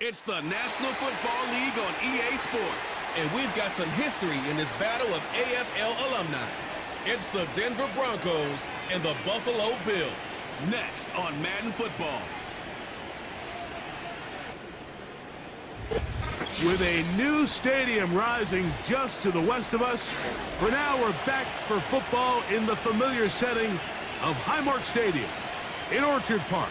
It's the National Football League on EA Sports, and we've got some history in this battle of AFL alumni. It's the Denver Broncos and the Buffalo Bills, next on Madden Football. With a new stadium rising just to the west of us, for now we're back for football in the familiar setting of Highmark Stadium in Orchard Park.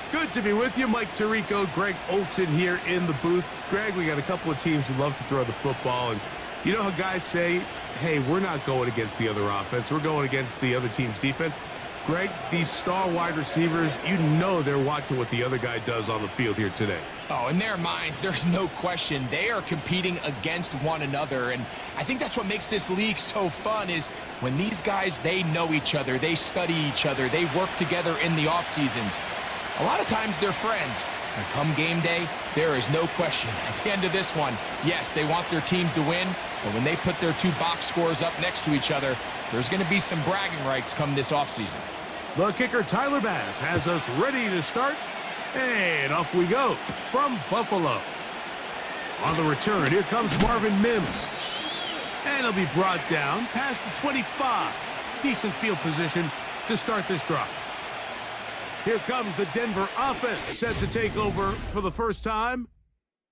Good to be with you. Mike Tirico, Greg Olson here in the booth. Greg, we got a couple of teams who love to throw the football, and you know how guys say, hey, we're not going against the other offense, we're going against the other team's defense. Greg, these star wide receivers, you know they're watching what the other guy does on the field here today. Oh, in their minds, there's no question. They are competing against one another, and I think that's what makes this league so fun is when these guys, they know each other, they study each other, they work together in the off seasons. A lot of times they're friends, but come game day, there is no question. At the end of this one, yes, they want their teams to win, but when they put their two box scores up next to each other, there's going to be some bragging rights come this offseason. The kicker, Tyler Bass, has us ready to start, and off we go from Buffalo. On the return, here comes Marvin Mims, and he'll be brought down past the 25. Decent field position to start this drive. Here comes the Denver offense, set to take over for the first time.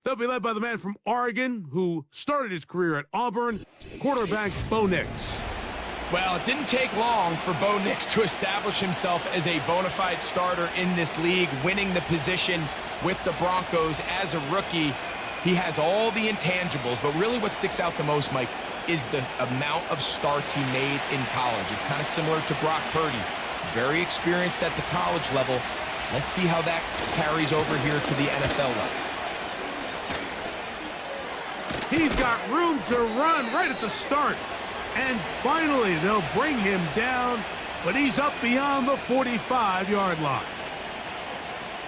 They'll be led by the man from Oregon, who started his career at Auburn, quarterback Bo Nix. Well, it didn't take long for Bo Nix to establish himself as a bona fide starter in this league, winning the position with the Broncos as a rookie. He has all the intangibles, but really what sticks out the most, Mike, is the amount of starts he made in college. It's kind of similar to Brock Purdy. Very experienced at the college level. Let's see how that carries over here to the NFL level. He's got room to run right at the start. And finally, they'll bring him down, but he's up beyond the 45-yard line.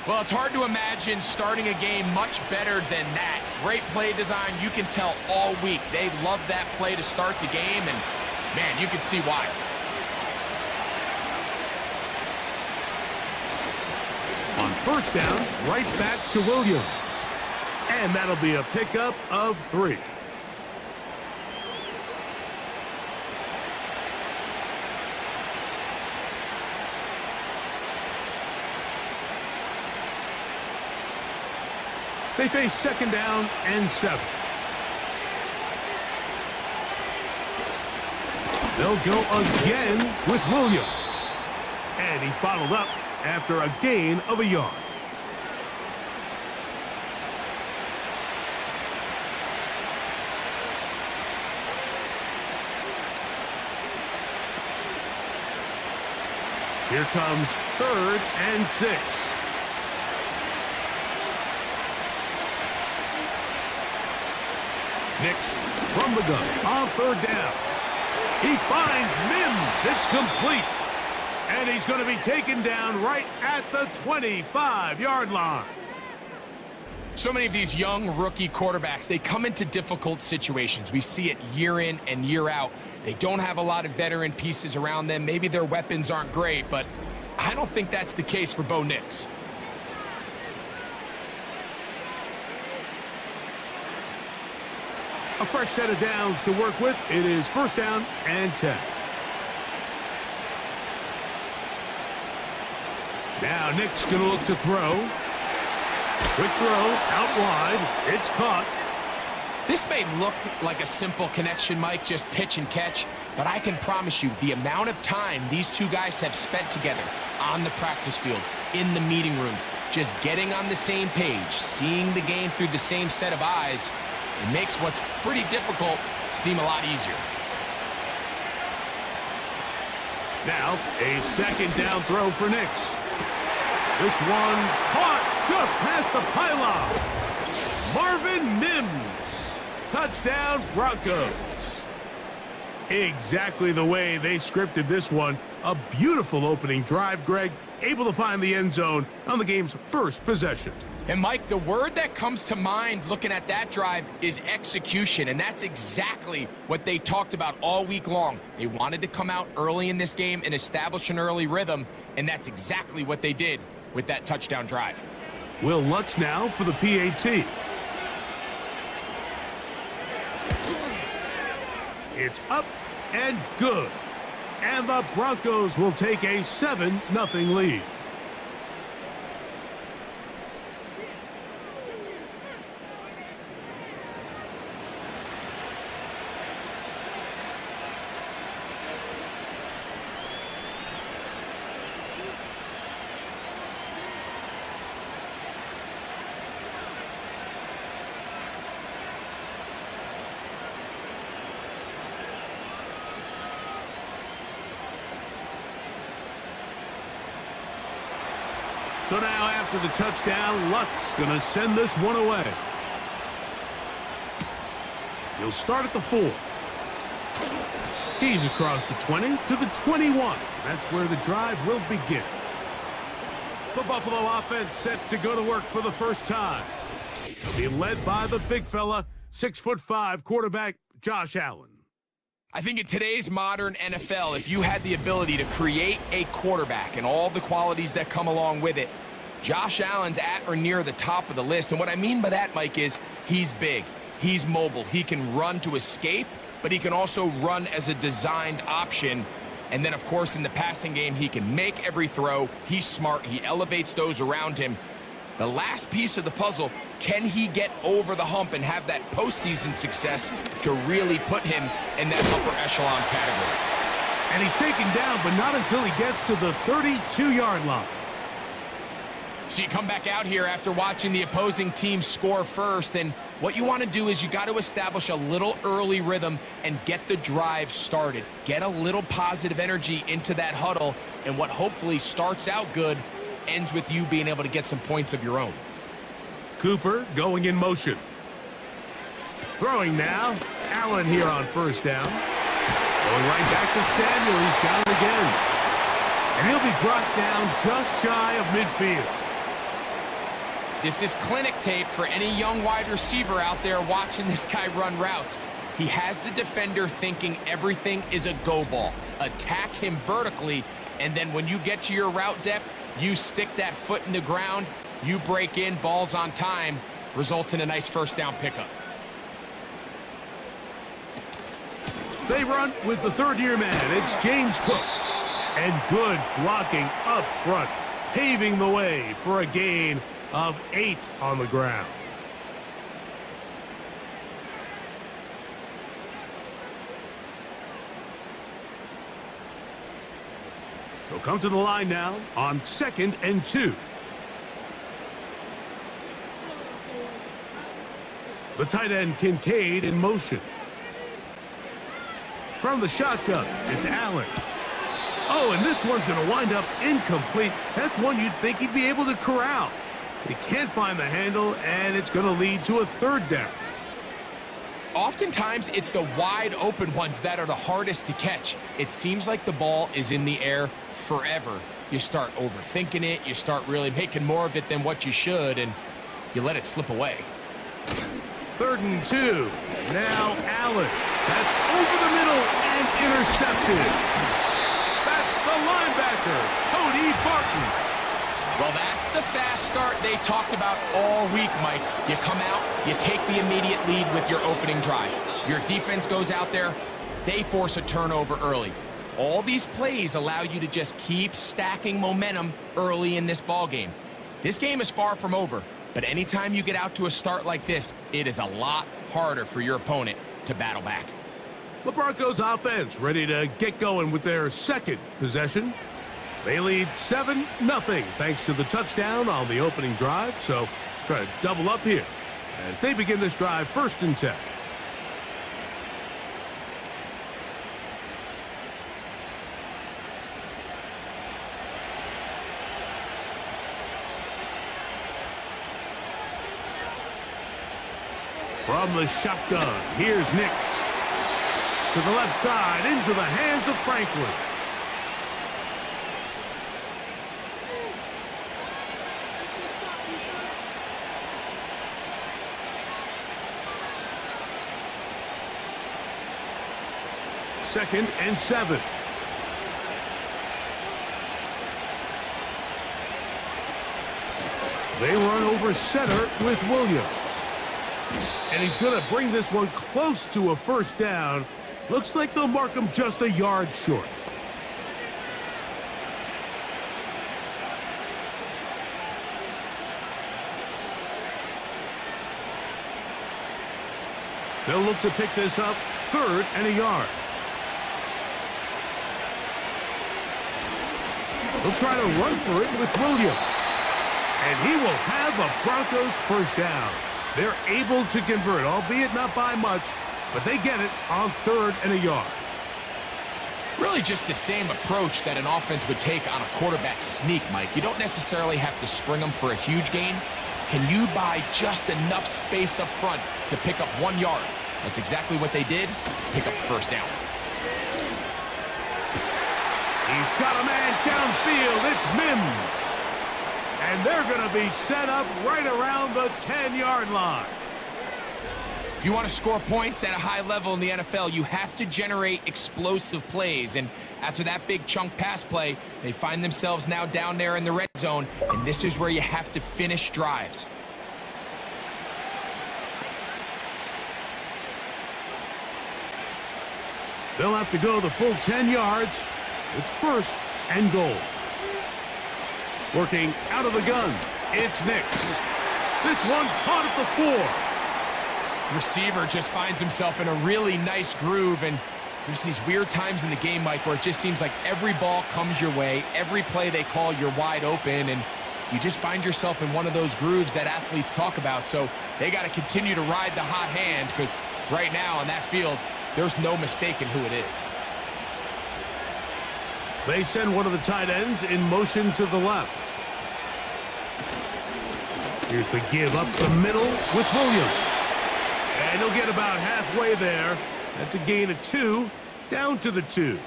Well, it's hard to imagine starting a game much better than that. Great play design. You can tell all week. They love that play to start the game, and, man, you can see why. On first down, right back to Williams. And that'll be a pickup of 3. They face second down and 7. They'll go again with Williams. And he's bottled up after a gain of a yard. Here comes 3rd and 6. Nix from the gun on 3rd down. He finds Mims. It's complete. And he's going to be taken down right at the 25-yard line. So many of these young rookie quarterbacks, they come into difficult situations. We see it year in and year out. They don't have a lot of veteran pieces around them. Maybe their weapons aren't great, but I don't think that's the case for Bo Nix. A fresh set of downs to work with. It is first down and 10. Now Nick's going to look to throw. Quick throw, out wide. It's caught. This may look like a simple connection, Mike, just pitch and catch, but I can promise you the amount of time these two guys have spent together on the practice field, in the meeting rooms, just getting on the same page, seeing the game through the same set of eyes, it makes what's pretty difficult seem a lot easier. Now, a second down throw for Nix. This one caught just past the pylon. Marvin Mims. Touchdown, Broncos. Exactly the way they scripted this one. A beautiful opening drive, Greg. Able to find the end zone on the game's first possession. And, Mike, the word that comes to mind looking at that drive is execution, and that's exactly what they talked about all week long. They wanted to come out early in this game and establish an early rhythm, and that's exactly what they did with that touchdown drive. Will Lutz now for the PAT. It's up and good. And the Broncos will take a 7-0 lead. So now after the touchdown, Lutz going to send this one away. He'll start at the 4. He's across the 20 to the 21. That's where the drive will begin. The Buffalo offense set to go to work for the first time. They'll be led by the big fella, 6'5" quarterback Josh Allen. I think in today's modern NFL, if you had the ability to create a quarterback and all the qualities that come along with it, Josh Allen's at or near the top of the list. And what I mean by that, Mike, is he's big, he's mobile, he can run to escape, but he can also run as a designed option. And then, of course, in the passing game, he can make every throw. He's smart. He elevates those around him. The last piece of the puzzle, can he get over the hump and have that postseason success to really put him in that upper echelon category? And he's taken down, but not until he gets to the 32-yard line. So you come back out here after watching the opposing team score first, and what you want to do is you got to establish a little early rhythm and get the drive started. Get a little positive energy into that huddle, and what hopefully starts out good ends with you being able to get some points of your own. Cooper going in motion. Throwing now. Allen here on first down. Going right back to Samuel. He's down again. And he'll be brought down just shy of midfield. This is clinic tape for any young wide receiver out there watching this guy run routes. He has the defender thinking everything is a go ball. Attack him vertically, and then when you get to your route depth, you stick that foot in the ground, you break in, balls on time, results in a nice first down pickup. They run with the third-year man. It's James Cook. And good blocking up front, paving the way for a gain of 8 on the ground. They'll come to the line now on 2nd and 2. The tight end Kincaid in motion. From the shotgun, it's Allen. Oh, and this one's going to wind up incomplete. That's one you'd think he'd be able to corral. He can't find the handle, and it's going to lead to a third down. Oftentimes, it's the wide open ones that are the hardest to catch. It seems like the ball is in the air forever. You start overthinking it, you start really making more of it than what you should, and you let it slip away. 3rd and 2. Now Allen. That's over the middle and intercepted. That's the linebacker, Cody Barton. Well, that's the fast start they talked about all week, Mike. You come out, you take the immediate lead with your opening drive. Your defense goes out there, they force a turnover early. All these plays allow you to just keep stacking momentum early in this ball game. This game is far from over, but anytime you get out to a start like this, it is a lot harder for your opponent to battle back. The Broncos offense ready to get going with their second possession. They lead 7-0 thanks to the touchdown on the opening drive, so try to double up here as they begin this drive 1st and 10. From the shotgun, here's Nix. To the left side, into the hands of Franklin. Second and 7. They run over center with Williams. And he's going to bring this one close to a first down. Looks like they'll mark him just a yard short. They'll look to pick this up, 3rd and a yard. They'll try to run for it with Williams. And he will have a Broncos first down. They're able to convert, albeit not by much, but they get it on 3rd and a yard. Really just the same approach that an offense would take on a quarterback sneak, Mike. You don't necessarily have to spring them for a huge gain. Can you buy just enough space up front to pick up 1 yard? That's exactly what they did. Pick up the first down. He's got a man downfield. It's Mims. And they're going to be set up right around the 10-yard line. If you want to score points at a high level in the NFL, you have to generate explosive plays. And after that big chunk pass play, they find themselves now down there in the red zone. And this is where you have to finish drives. They'll have to go the full 10 yards. It's 1st and goal. Working out of the gun, it's Nix. This one caught at the 4. Receiver just finds himself in a really nice groove, and there's these weird times in the game, Mike, where it just seems like every ball comes your way, every play they call, you're wide open, and you just find yourself in one of those grooves that athletes talk about. So they got to continue to ride the hot hand, because right now on that field, there's no mistaking who it is. They send one of the tight ends in motion to the left. Here's the give up the middle with Williams. And he'll get about halfway there. That's a gain of 2, down to the 2.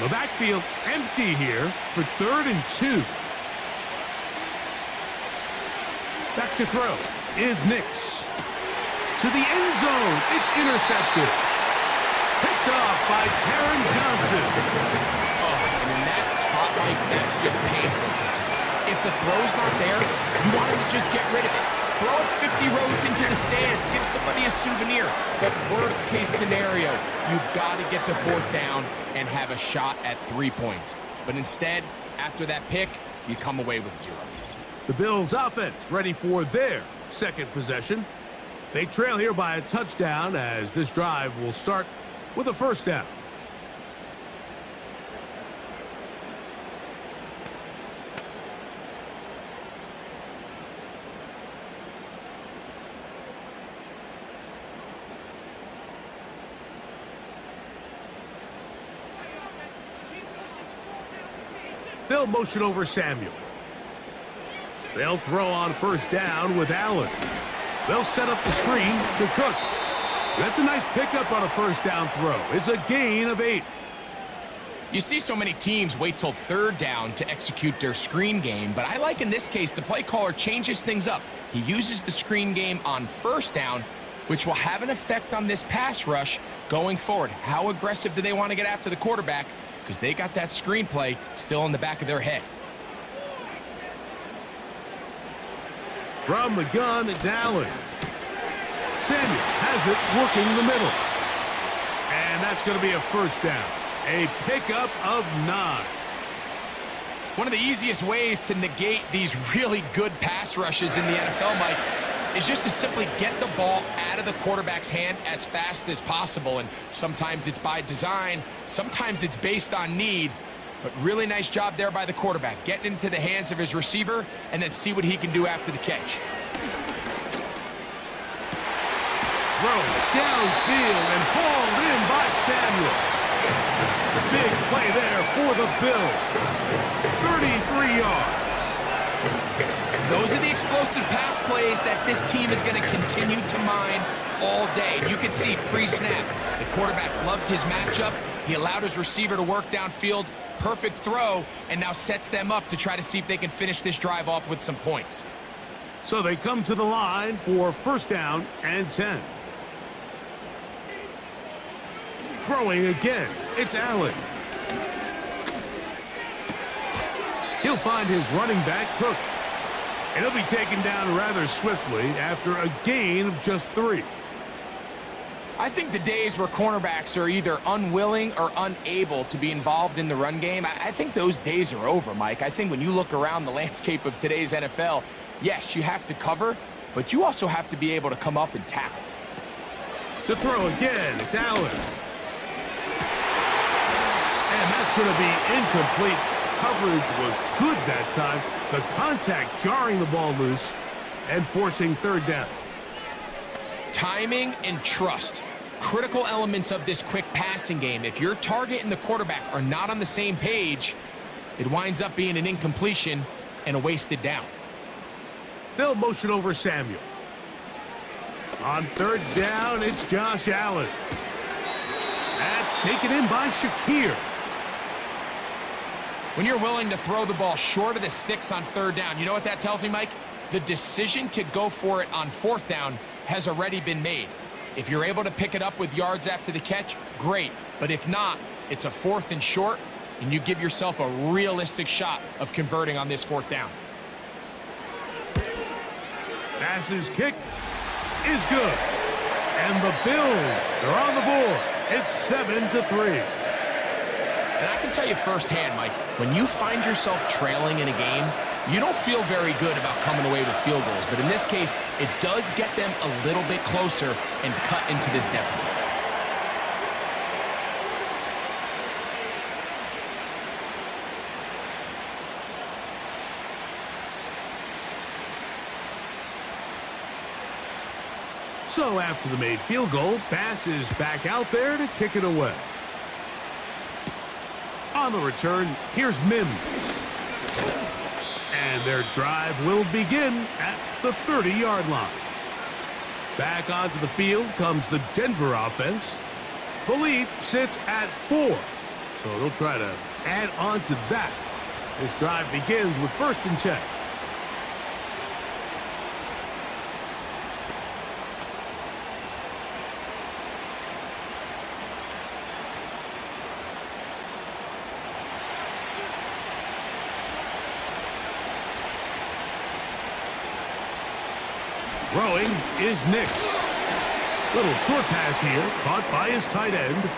The backfield empty here for 3rd and 2. Back to throw is Nix. To the end zone. It's intercepted. Picked off by Taron Johnson. Oh, and in that spot, Mike, that's just painful to see. If the throw's not there, you want him to just get rid of it. Throw it 50 rows into the stands. Give somebody a souvenir. But worst case scenario, you've got to get to 4th down and have a shot at 3 points. But instead, after that pick, you come away with 0. The Bills offense ready for their 2nd possession. They trail here by a touchdown as this drive will start with a first down. They'll motion over Samuel. They'll throw on first down with Allen. They'll set up the screen to Cook. That's a nice pickup on a first down throw. It's a gain of 8. You see so many teams wait till 3rd down to execute their screen game, but I like in this case the play caller changes things up. He uses the screen game on 1st down, which will have an effect on this pass rush going forward. How aggressive do they want to get after the quarterback? Because they got that screen play still in the back of their head. From the gun, it's Allen. Samuel has it working the middle. And that's going to be a first down. A pickup of 9. One of the easiest ways to negate these really good pass rushes in the NFL, Mike, is just to simply get the ball out of the quarterback's hand as fast as possible. And sometimes it's by design, sometimes it's based on need. But really nice job there by the quarterback, getting into the hands of his receiver and then see what he can do after the catch. Throw downfield and hauled in by Samuel. Big play there for the Bills. 33 yards. Those are the explosive pass plays that this team is going to continue to mine all day. You can see pre-snap, the quarterback loved his matchup. He allowed his receiver to work downfield. Perfect throw, and now sets them up to try to see if they can finish this drive off with some points. So they come to the line for first down and 10. Throwing again, it's Allen. He'll find his running back, Cook. And he'll be taken down rather swiftly after a gain of just 3. I think the days where cornerbacks are either unwilling or unable to be involved in the run game, I think those days are over, Mike. I think when you look around the landscape of today's NFL, yes, you have to cover, but you also have to be able to come up and tackle. To throw again, it's Allen. And that's going to be incomplete. Coverage was good that time. The contact jarring the ball loose and forcing 3rd down. Timing and trust. Critical elements of this quick passing game. If your target and the quarterback are not on the same page, it winds up being an incompletion and a wasted down. They'll motion over Samuel. On 3rd down, it's Josh Allen. That's taken in by Shakir. When you're willing to throw the ball short of the sticks on 3rd down, you know what that tells me, Mike? The decision to go for it on 4th down has already been made. If you're able to pick it up with yards after the catch, great. But if not, it's a 4th and short, and you give yourself a realistic shot of converting on this 4th down. Pass's kick is good. And the Bills are on the board. It's 7-3. And I can tell you firsthand, Mike, when you find yourself trailing in a game, you don't feel very good about coming away with field goals. But in this case, it does get them a little bit closer and cut into this deficit. So after the made field goal, Bass is back out there to kick it away. On the return, here's Mims. And their drive will begin at the 30-yard line. Back onto the field comes the Denver offense. The lead sits at 4. So they'll try to add on to that. This drive begins with 1st and 10. Throwing is Nix. Little short pass here, caught by his tight end.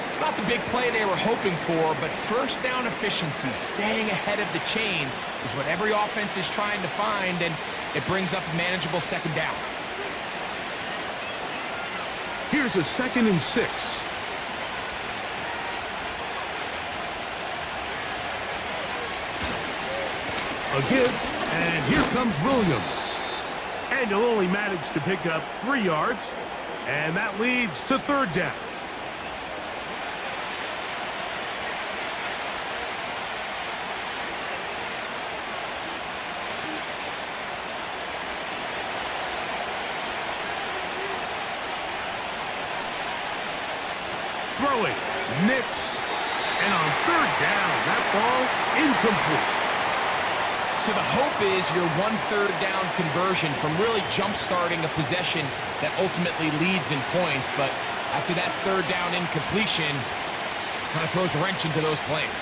It's not the big play they were hoping for, but 1st down efficiency, staying ahead of the chains, is what every offense is trying to find, and it brings up a manageable 2nd down. Here's a 2nd and 6. A give, and here comes Williams. And he'll only manage to pick up 3 yards, and that leads to 3rd down. Throwing, Nix, and on 3rd down, that ball incomplete. So the hope is your 1/3 down conversion from really jump-starting a possession that ultimately leads in points. But after that 3rd down incompletion, kind of throws a wrench into those plans.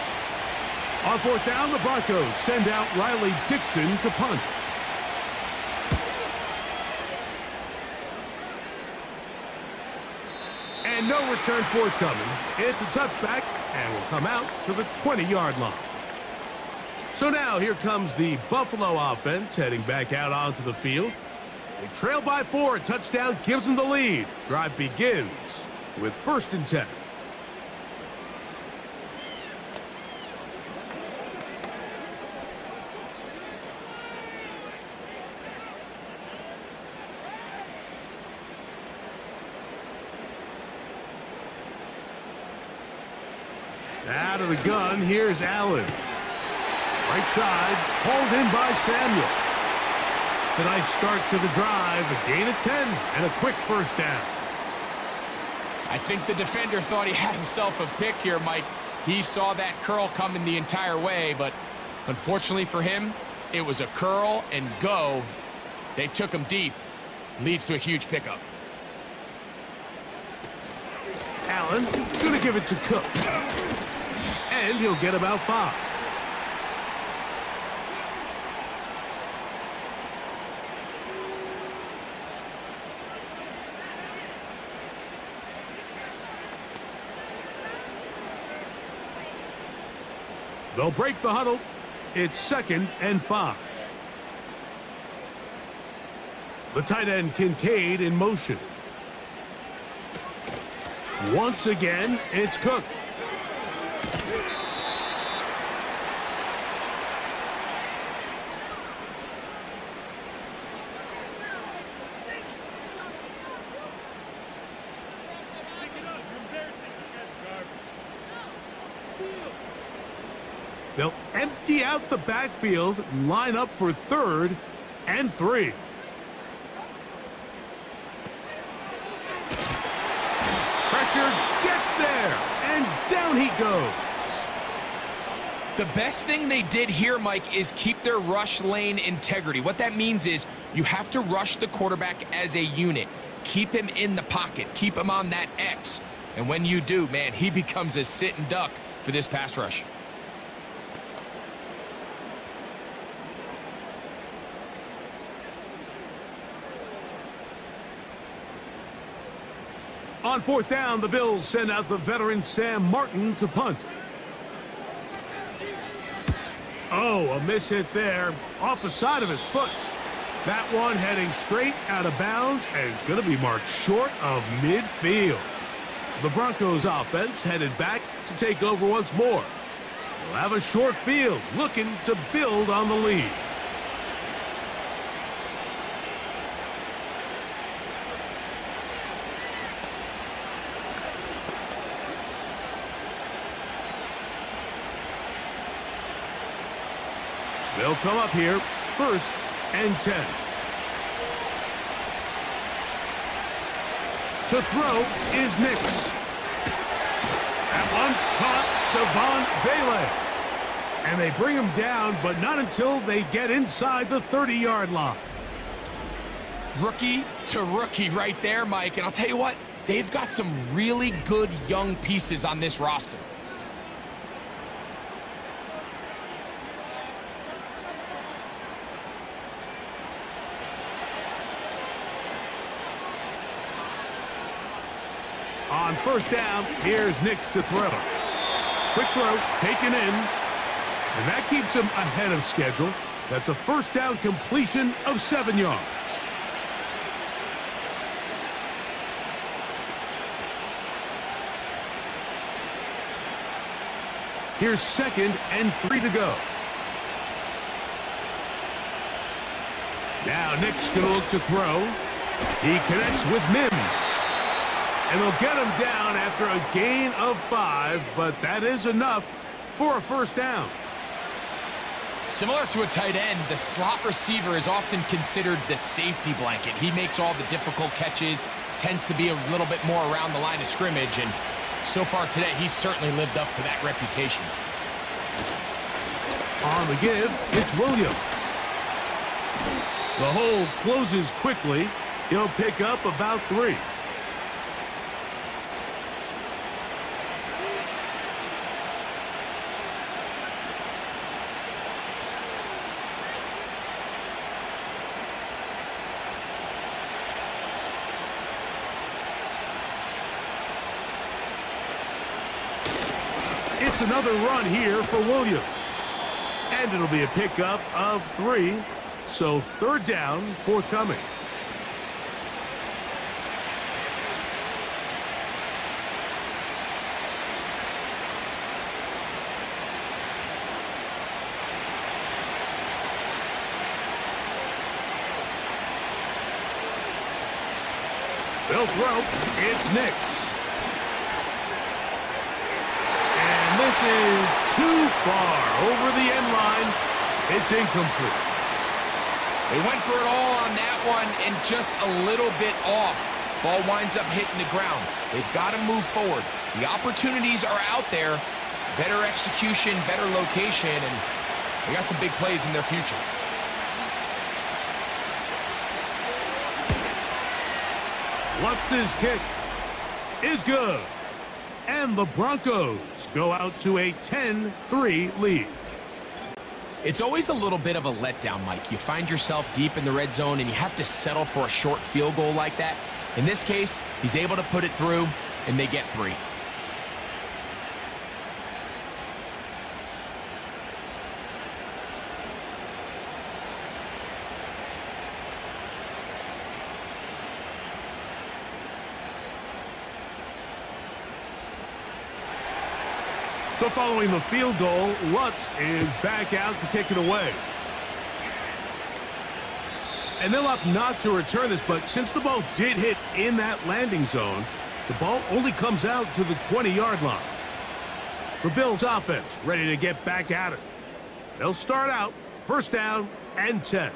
On 4th down, the Broncos send out Riley Dixon to punt. And no return forthcoming. It's a touchback and will come out to the 20-yard line. So now here comes the Buffalo offense heading back out onto the field. They trail by 4. A touchdown gives them the lead. Drive begins with 1st and 10. Out of the gun, here's Allen. Right side, pulled in by Samuel. It's a nice start to the drive, a gain of 10, and a quick 1st down. I think the defender thought he had himself a pick here, Mike. He saw that curl coming the entire way, but unfortunately for him, it was a curl and go. They took him deep. Leads to a huge pickup. Allen gonna give it to Cook. And he'll get about 5. They'll break the huddle. It's 2nd and 5. The tight end Kincaid in motion. Once again, it's Cook. They'll empty out the backfield and line up for 3rd and 3. Pressure gets there, and down he goes. The best thing they did here, Mike, is keep their rush lane integrity. What that means is you have to rush the quarterback as a unit. Keep him in the pocket. Keep him on that X. And when you do, man, he becomes a sitting duck for this pass rush. On 4th down, the Bills send out the veteran Sam Martin to punt. Oh, a miss hit there, off the side of his foot. That one heading straight out of bounds, and it's going to be marked short of midfield. The Broncos offense headed back to take over once more. They'll have a short field, looking to build on the lead. They'll come up here, 1st and 10. To throw is Nix. That one caught Devon Vele. And they bring him down, but not until they get inside the 30-yard line. Rookie to rookie right there, Mike. And I'll tell you what, they've got some really good young pieces on this roster. On 1st down, here's Nix to throw. Quick throw, taken in, and that keeps him ahead of schedule. That's a 1st down completion of 7 yards. Here's 2nd and 3 to go. Now Nick's going to look to throw. He connects with Mims. And they'll get him down after a gain of 5, but that is enough for a 1st down. Similar to a tight end, the slot receiver is often considered the safety blanket. He makes all the difficult catches, tends to be a little bit more around the line of scrimmage, and so far today, he's certainly lived up to that reputation. On the give, it's Williams. The hole closes quickly. He'll pick up about 3. It's another run here for Williams. And it'll be a pickup of 3. So 3rd down forthcoming. They'll throw. It's Nix. This is too far over the end line. It's incomplete. They went for it all on that one and just a little bit off. Ball winds up hitting the ground. They've got to move forward. The opportunities are out there. Better execution, better location, and they got some big plays in their future. Lutz's kick is good. And the Broncos go out to a 10-3 lead. It's always a little bit of a letdown, Mike. You find yourself deep in the red zone and you have to settle for a short field goal like that. In this case, he's able to put it through, and they get 3. So following the field goal, Lutz is back out to kick it away. And they'll opt not to return this, but since the ball did hit in that landing zone, the ball only comes out to the 20-yard line. The Bills offense ready to get back at it. They'll start out first down and 10.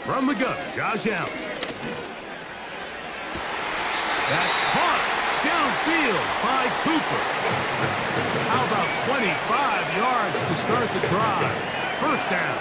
From the gun, Josh Allen. That's caught downfield by Cooper. How about 25 yards to start the drive? First down.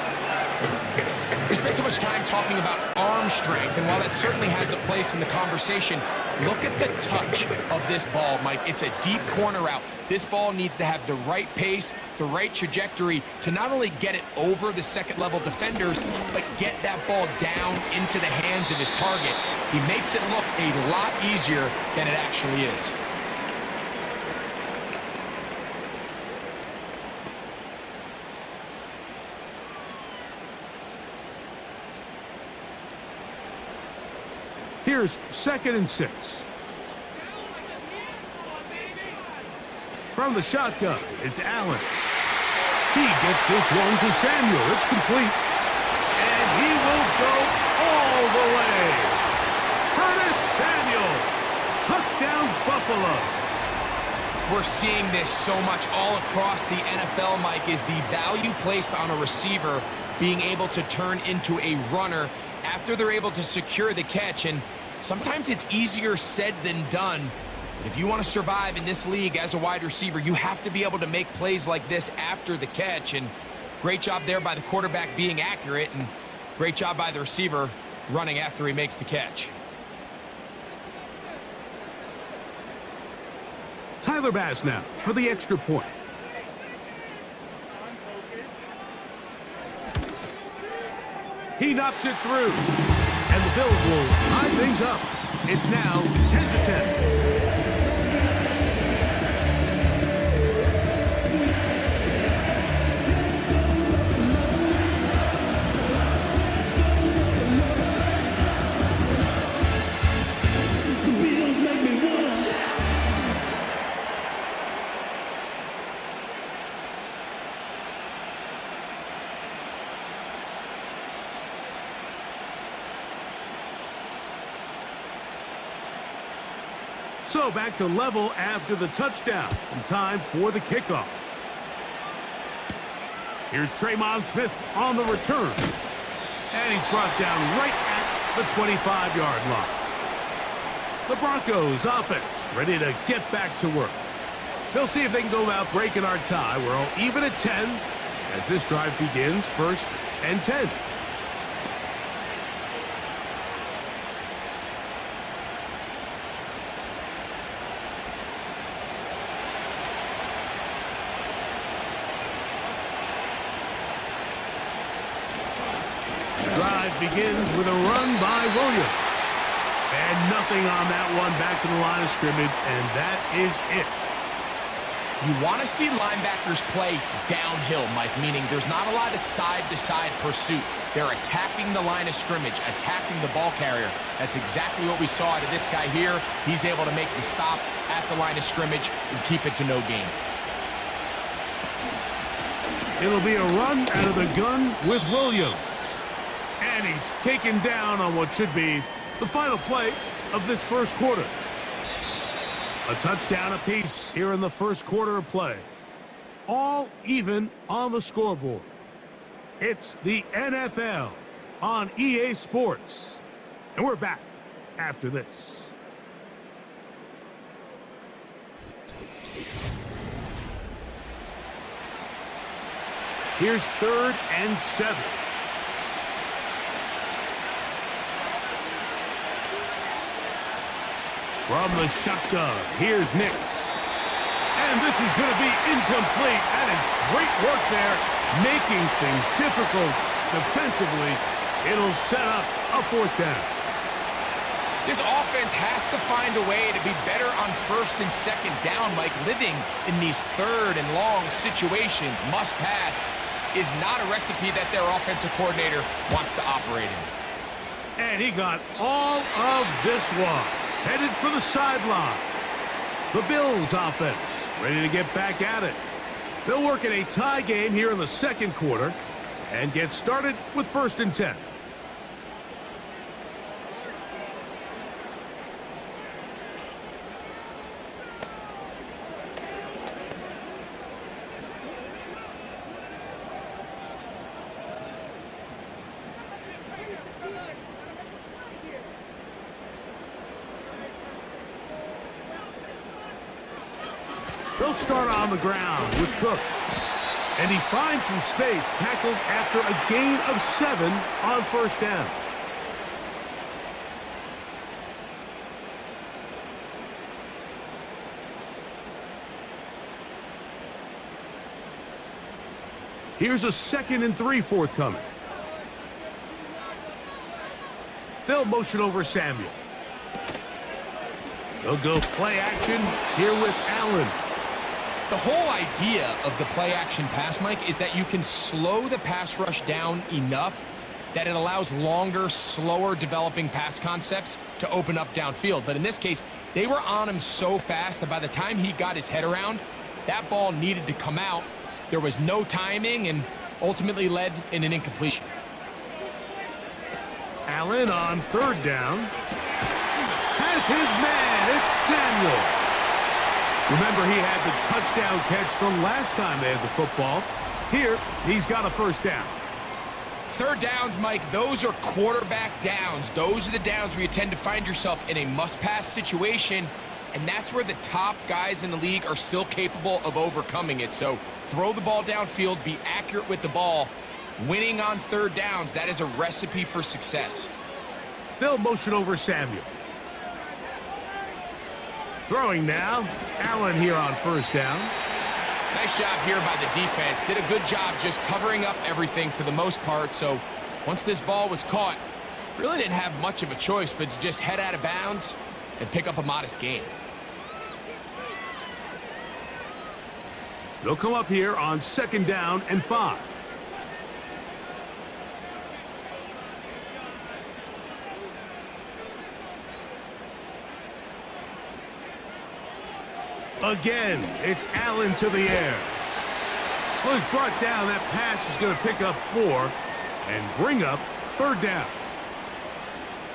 We spent so much time talking about arm strength, and while that certainly has a place in the conversation, look at the touch of this ball, Mike. It's a deep corner route. This ball needs to have the right pace, the right trajectory to not only get it over the second-level defenders, but get that ball down into the hands of his target. He makes it look a lot easier than it actually is. Here's 2nd and 6. From the shotgun, it's Allen. He gets this one to Samuel. It's complete. And he will go all the way. Curtis Samuel. Touchdown, Buffalo. We're seeing this so much all across the NFL, Mike, is the value placed on a receiver being able to turn into a runner after they're able to secure the catch. And sometimes it's easier said than done. But if you want to survive in this league as a wide receiver, you have to be able to make plays like this after the catch. And great job there by the quarterback being accurate, and great job by the receiver running after he makes the catch. Tyler Bass now for the extra point. He knocks it through. And the Bills will tie things up. It's now 10-10. So back to level after the touchdown, and time for the kickoff. Here's Tremon Smith on the return. And he's brought down right at the 25-yard line. The Broncos offense ready to get back to work. They'll see if they can go about breaking our tie. We're all even at 10 as this drive begins 1st and 10. Begins with a run by Williams. And nothing on that one, back to the line of scrimmage, and that is it. You want to see linebackers play downhill, Mike, meaning there's not a lot of side-to-side pursuit. They're attacking the line of scrimmage, attacking the ball carrier. That's exactly what we saw out of this guy here. He's able to make the stop at the line of scrimmage and keep it to no gain. It'll be a run out of the gun with Williams. And he's taken down on what should be the final play of this first quarter. A touchdown apiece here in the first quarter of play. All even on the scoreboard. It's the NFL on EA Sports. And we're back after this. Here's 3rd and 7. From the shotgun, here's Nix. And this is going to be incomplete. That is great work there, making things difficult defensively. It'll set up a 4th down. This offense has to find a way to be better on 1st and 2nd down, Mike. Living in these 3rd and long situations, must pass, is not a recipe that their offensive coordinator wants to operate in. And he got all of this one. Headed for the sideline. The Bills offense ready to get back at it. They'll work in a tie game here in the 2nd quarter and get started with 1st and 10. They'll start on the ground with Cook. And he finds some space, tackled after a gain of 7 on 1st down. Here's a 2nd and 3 forthcoming. They'll motion over Samuel. They'll go play action here with Allen. The whole idea of the play-action pass, Mike, is that you can slow the pass rush down enough that it allows longer, slower developing pass concepts to open up downfield. But in this case, they were on him so fast that by the time he got his head around, that ball needed to come out. There was no timing and ultimately led in an incompletion. Allen on 3rd down. Has his man. It's Samuel. Remember, he had the touchdown catch from last time they had the football. Here, he's got a 1st down. 3rd downs, Mike, those are quarterback downs. Those are the downs where you tend to find yourself in a must-pass situation, and that's where the top guys in the league are still capable of overcoming it. So throw the ball downfield, be accurate with the ball. Winning on 3rd downs, that is a recipe for success. They'll motion over Samuel. Throwing now, Allen here on 1st down. Nice job here by the defense. Did a good job just covering up everything for the most part. So once this ball was caught, really didn't have much of a choice but to just head out of bounds and pick up a modest gain. They'll come up here on 2nd down and 5. Again, it's Allen to the air. Well, he's brought down. That pass is going to pick up 4 and bring up 3rd down.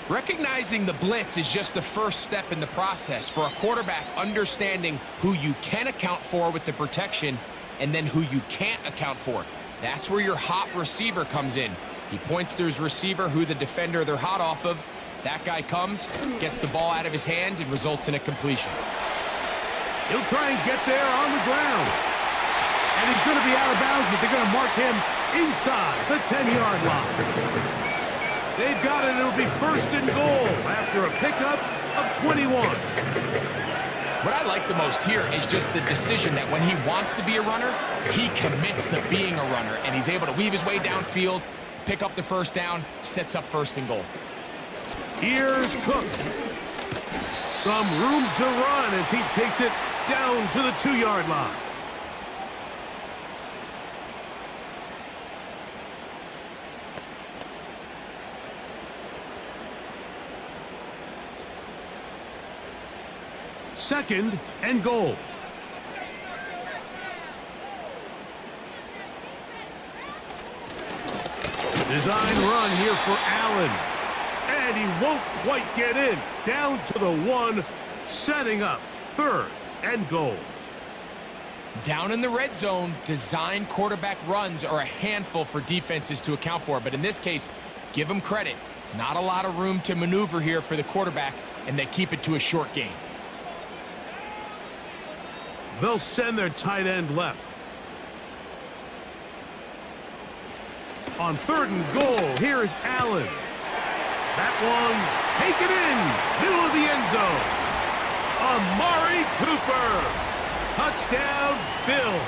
Recognizing the blitz is just the first step in the process for a quarterback, understanding who you can account for with the protection and then who you can't account for. That's where your hot receiver comes in. He points to his receiver, who the defender they're hot off of. That guy comes, gets the ball out of his hand, and results in a completion. He'll try and get there on the ground. And he's going to be out of bounds, but they're going to mark him inside the 10-yard line. They've got it. It'll be 1st and goal after a pickup of 21. What I like the most here is just the decision that when he wants to be a runner, he commits to being a runner, and he's able to weave his way downfield, pick up the 1st down, sets up 1st and goal. Here's Cook. Some room to run as he takes it down to the 2-yard line. Second and goal. Design run here for Allen. And he won't quite get in. Down to the 1, setting up 3rd and goal. Down in the red zone, design quarterback runs are a handful for defenses to account for. But in this case, give them credit. Not a lot of room to maneuver here for the quarterback, and they keep it to a short game. They'll send their tight end left. on 3rd and goal. Here is Allen. That one taken in, middle of the end zone. Amari Cooper. Touchdown, Bills.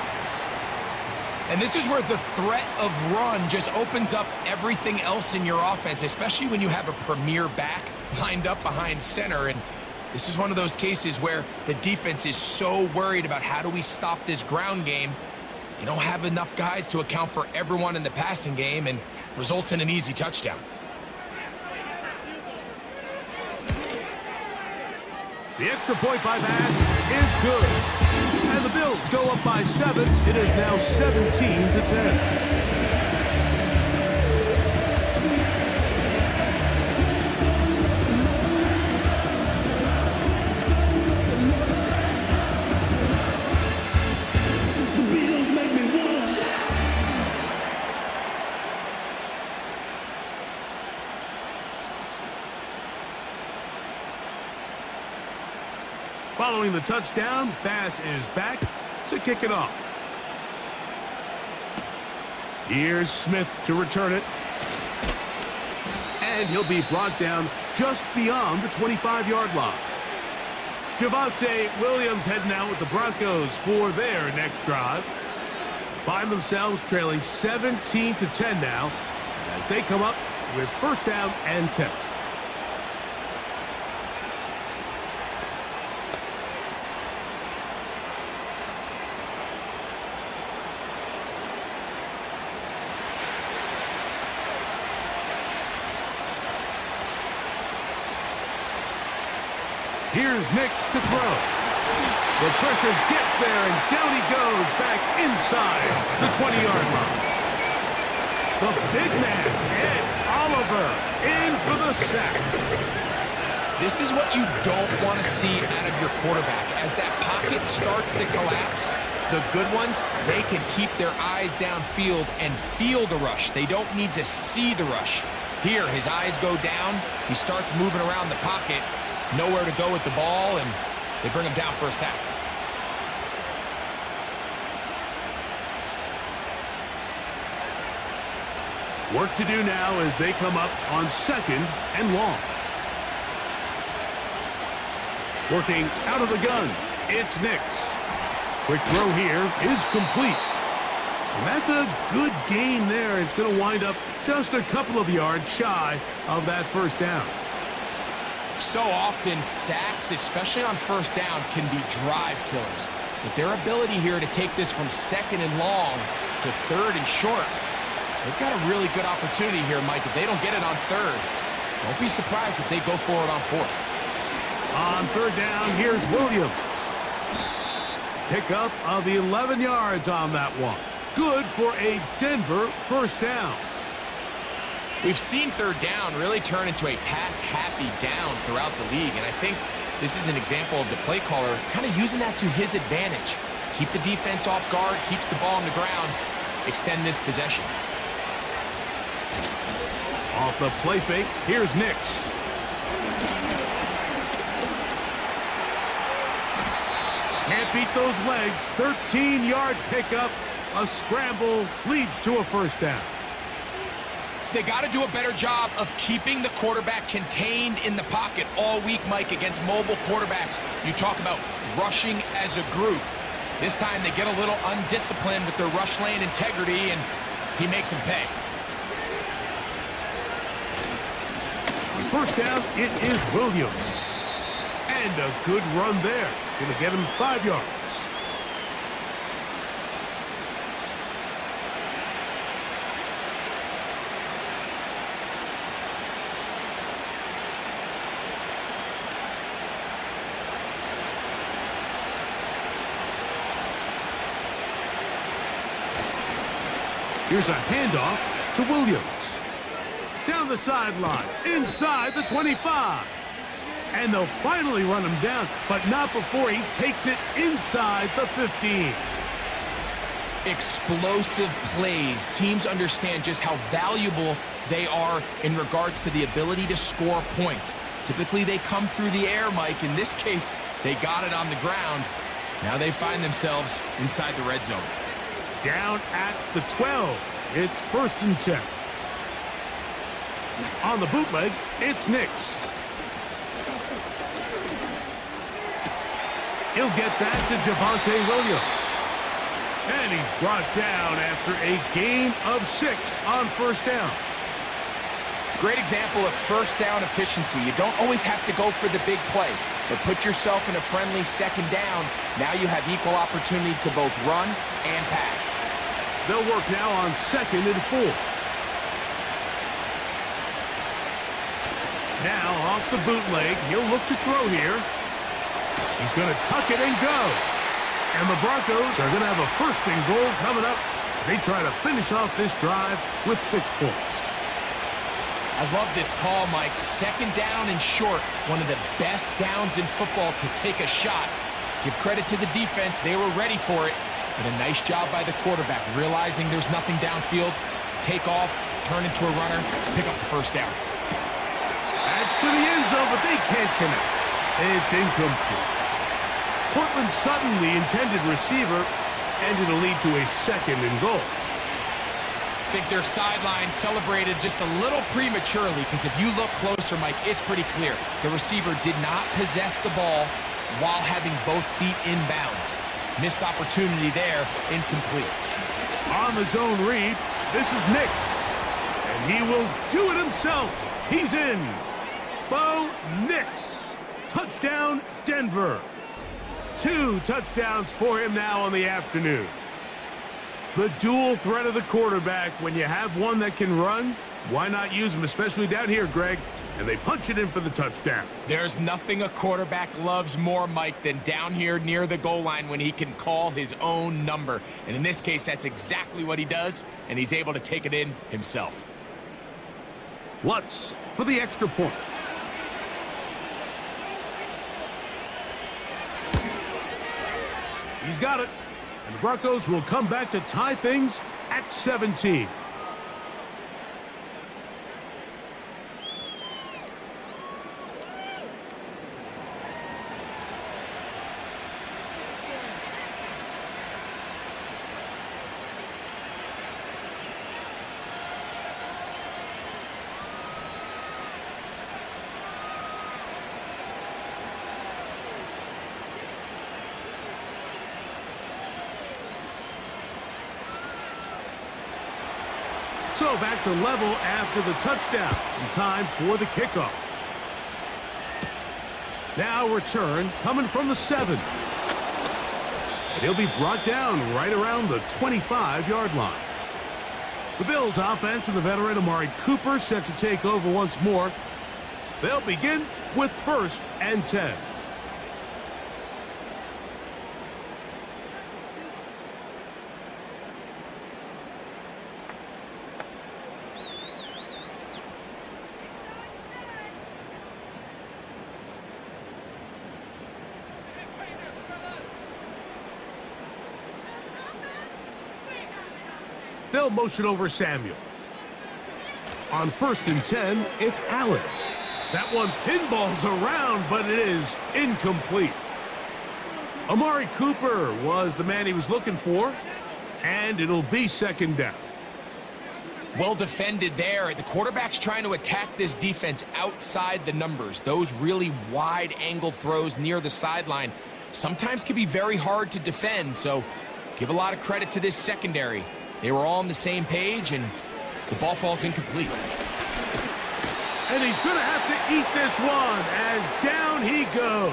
And this is where the threat of run just opens up everything else in your offense, especially when you have a premier back lined up behind center. And this is one of those cases where the defense is so worried about how do we stop this ground game. You don't have enough guys to account for everyone in the passing game, and results in an easy touchdown. The extra point by pass is good. And the Bills go up by 7. It is now 17-10. Following the touchdown, Bass is back to kick it off. Here's Smith to return it. And he'll be brought down just beyond the 25-yard line. Javonte Williams heading out with the Broncos for their next drive. Find themselves trailing 17-10 now as they come up with 1st down and 10. Here's Nix to throw. The pressure gets there, and down he goes back inside the 20-yard line. The big man, Ed Oliver, in for the sack. This is what you don't want to see out of your quarterback. As that pocket starts to collapse, the good ones, they can keep their eyes downfield and feel the rush. They don't need to see the rush. Here, his eyes go down. He starts moving around the pocket. Nowhere to go with the ball, and they bring him down for a sack. Work to do now as they come up on 2nd and long. Working out of the gun, it's Nix. Quick throw here is complete. And that's a good gain there. It's going to wind up just a couple of yards shy of that 1st down. So often, sacks, especially on 1st down, can be drive killers. But their ability here to take this from 2nd and long to 3rd and short, they've got a really good opportunity here, Mike. If they don't get it on 3rd, don't be surprised if they go for it on 4th. On 3rd down, here's Williams. Pickup of 11 yards on that one. Good for a Denver 1st down. We've seen 3rd down really turn into a pass-happy down throughout the league, and I think this is an example of the play caller kind of using that to his advantage. Keep the defense off guard, keeps the ball on the ground, extend this possession. Off the play fake, here's Nix. Can't beat those legs. 13-yard pickup. A scramble leads to a 1st down. They got to do a better job of keeping the quarterback contained in the pocket all week, Mike, against mobile quarterbacks. You talk about rushing as a group. This time they get a little undisciplined with their rush lane integrity, and he makes them pay. On 1st down, it is Williams. And a good run there. Going to get him 5 yards. Here's a handoff to Williams. Down the sideline, inside the 25. And they'll finally run him down, but not before he takes it inside the 15. Explosive plays. Teams understand just how valuable they are in regards to the ability to score points. Typically, they come through the air, Mike. In this case, they got it on the ground. Now they find themselves inside the red zone. Down at the 12. It's 1st and 10. On the bootleg, it's Nix. He'll get that to Javonte Williams. And he's brought down after a gain of 6 on first down. Great example of first down efficiency. You don't always have to go for the big play, but put yourself in a friendly second down. Now you have equal opportunity to both run and pass. They'll work now on 2nd and 4. Now off the bootleg, he'll look to throw here. He's going to tuck it and go. And the Broncos are going to have a 1st and goal coming up. They try to finish off this drive with 6 points. I love this call, Mike. 2nd down and short. One of the best downs in football to take a shot. Give credit to the defense. They were ready for it. And a nice job by the quarterback, realizing there's nothing downfield. Take off, turn into a runner, pick up the 1st down. That's to the end zone, but they can't connect. It's incomplete. Cortland Sutton, the intended receiver, and it'll lead to a 2nd and goal. I think their sideline celebrated just a little prematurely, because if you look closer, Mike, it's pretty clear. The receiver did not possess the ball while having both feet inbounds. Missed opportunity there, incomplete. On the zone read, this is Nix. And he will do it himself. He's in. Bo Nix. Touchdown, Denver. 2 touchdowns for him now on the afternoon. The dual threat of the quarterback. When you have one that can run, why not use him, especially down here, Greg? And they punch it in for the touchdown. There's nothing a quarterback loves more, Mike, than down here near the goal line when he can call his own number. And in this case, that's exactly what he does, and he's able to take it in himself. Lutz for the extra point. He's got it. And the Broncos will come back to tie things at 17. So back to level after the touchdown. And time for the kickoff. Now return coming from the 7. And he'll be brought down right around the 25-yard line. The Bills offense and the veteran Amari Cooper set to take over once more. They'll begin with 1st and 10. They'll motion over Samuel. On 1st and 10, it's Allen. That one pinballs around, but it is incomplete. Amari Cooper was the man he was looking for, and it'll be 2nd down. Well defended there. The quarterback's trying to attack this defense outside the numbers. Those really wide angle throws near the sideline sometimes can be very hard to defend, so give a lot of credit to this secondary. They were all on the same page, and the ball falls incomplete. And he's going to have to eat this one as down he goes.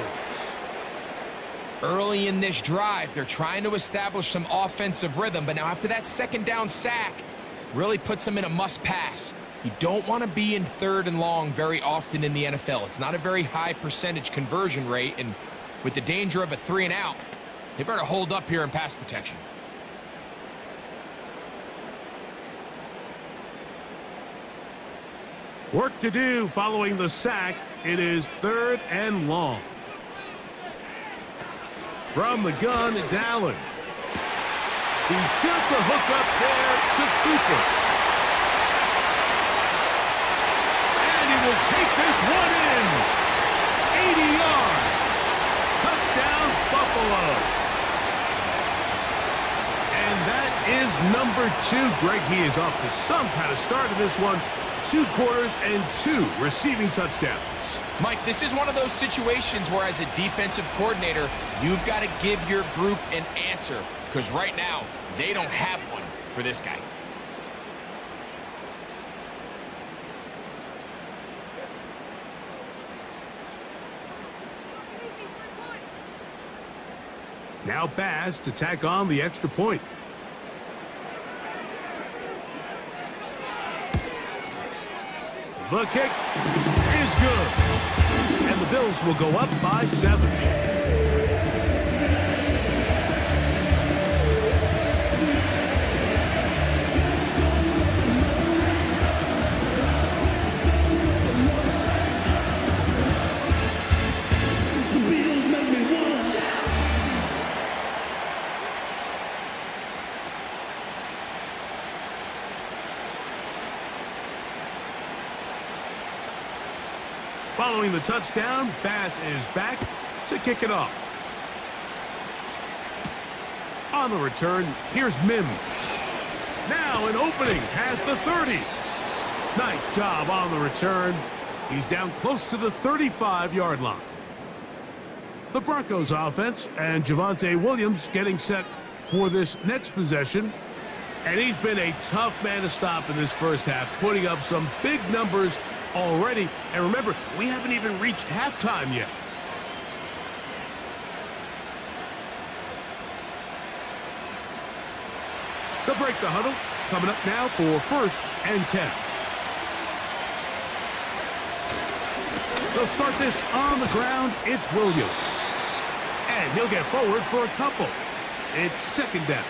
Early in this drive, they're trying to establish some offensive rhythm, but now after that 2nd down sack, really puts them in a must-pass. You don't want to be in 3rd and long very often in the NFL. It's not a very high percentage conversion rate, and with the danger of a 3 and out, they better hold up here in pass protection. Work to do following the sack. It is 3rd and long. From the gun, it's Allen. He's got the hook up there to Cooper. And he will take this one in. 80 yards. Touchdown, Buffalo. And that is number 2. Greg, he is off to some kind of start in this one. 2 quarters and 2 receiving touchdowns. Mike, this is one of those situations where as a defensive coordinator, you've got to give your group an answer, because right now, they don't have one for this guy. Now Baz to tack on the extra point. The kick is good. And the Bills will go up by 7. Following the touchdown, Bass is back to kick it off. On the return, here's Mims. Now an opening past the 30. Nice job on the return. He's down close to the 35-yard line. The Broncos offense and Javonte Williams getting set for this next possession. And he's been a tough man to stop in this first half, putting up some big numbers already. And remember, we haven't even reached halftime yet. They'll break the huddle. Coming up now for 1st and 10. They'll start this on the ground. It's Williams. And he'll get forward for a couple. It's 2nd down.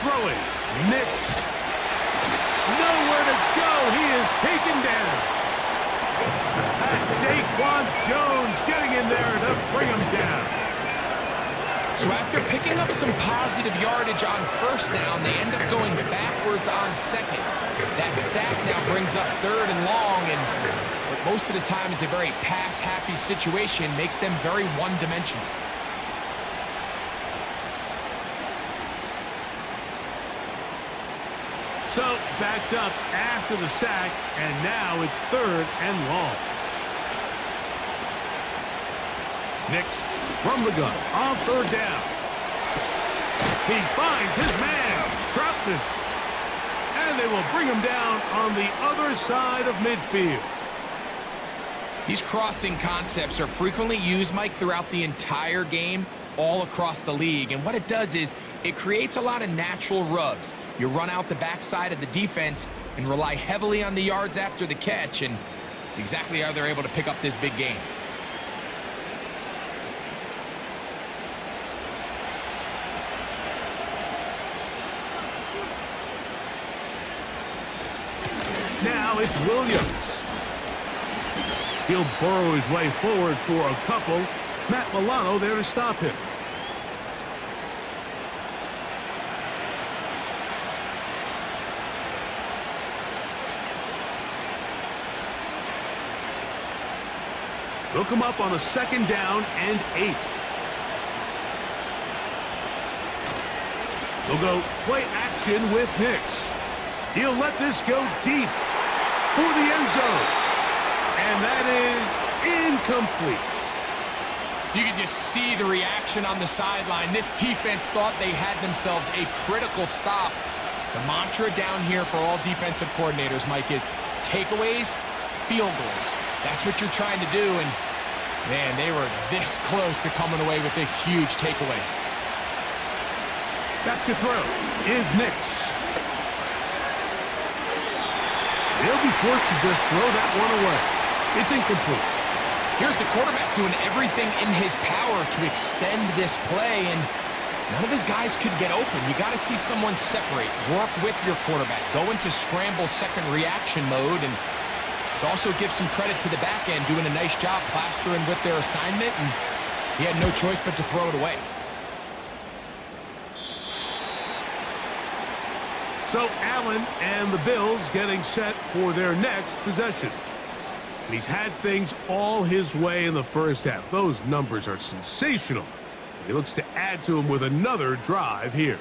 Throwing. Nix. Nowhere to go. He is taken down. That's Daquan Jones getting in there to bring him down. So after picking up some positive yardage on 1st down, they end up going backwards on 2nd. That sack now brings up 3rd and long, and what most of the time is a very pass-happy situation, makes them very one-dimensional. So, backed up after the sack, and now it's 3rd and long. Nix from the gun on 3rd down. He finds his man, Troutman. And they will bring him down on the other side of midfield. These crossing concepts are frequently used, Mike, throughout the entire game, all across the league. And what it does is it creates a lot of natural rubs. You run out the backside of the defense and rely heavily on the yards after the catch, and it's exactly how they're able to pick up this big game. Now it's Williams. He'll burrow his way forward for a couple. Matt Milano there to stop him. They'll come up on a 2nd down and 8. They'll go play action with Nix. He'll let this go deep for the end zone. And that is incomplete. You can just see the reaction on the sideline. This defense thought they had themselves a critical stop. The mantra down here for all defensive coordinators, Mike, is takeaways, field goals. That's what you're trying to do, and man, they were this close to coming away with a huge takeaway. Back to throw is Nix. He'll be forced to just throw that one away. It's incomplete. Here's the quarterback doing everything in his power to extend this play, and none of his guys could get open. You got to see someone separate, work with your quarterback, go into scramble second reaction mode, and it also gives some credit to the back end, doing a nice job plastering with their assignment, and he had no choice but to throw it away. So So Allen and the Bills getting set for their next possession. And he's had things all his way in the first half. Those numbers are sensational. He looks to add to them with another drive here.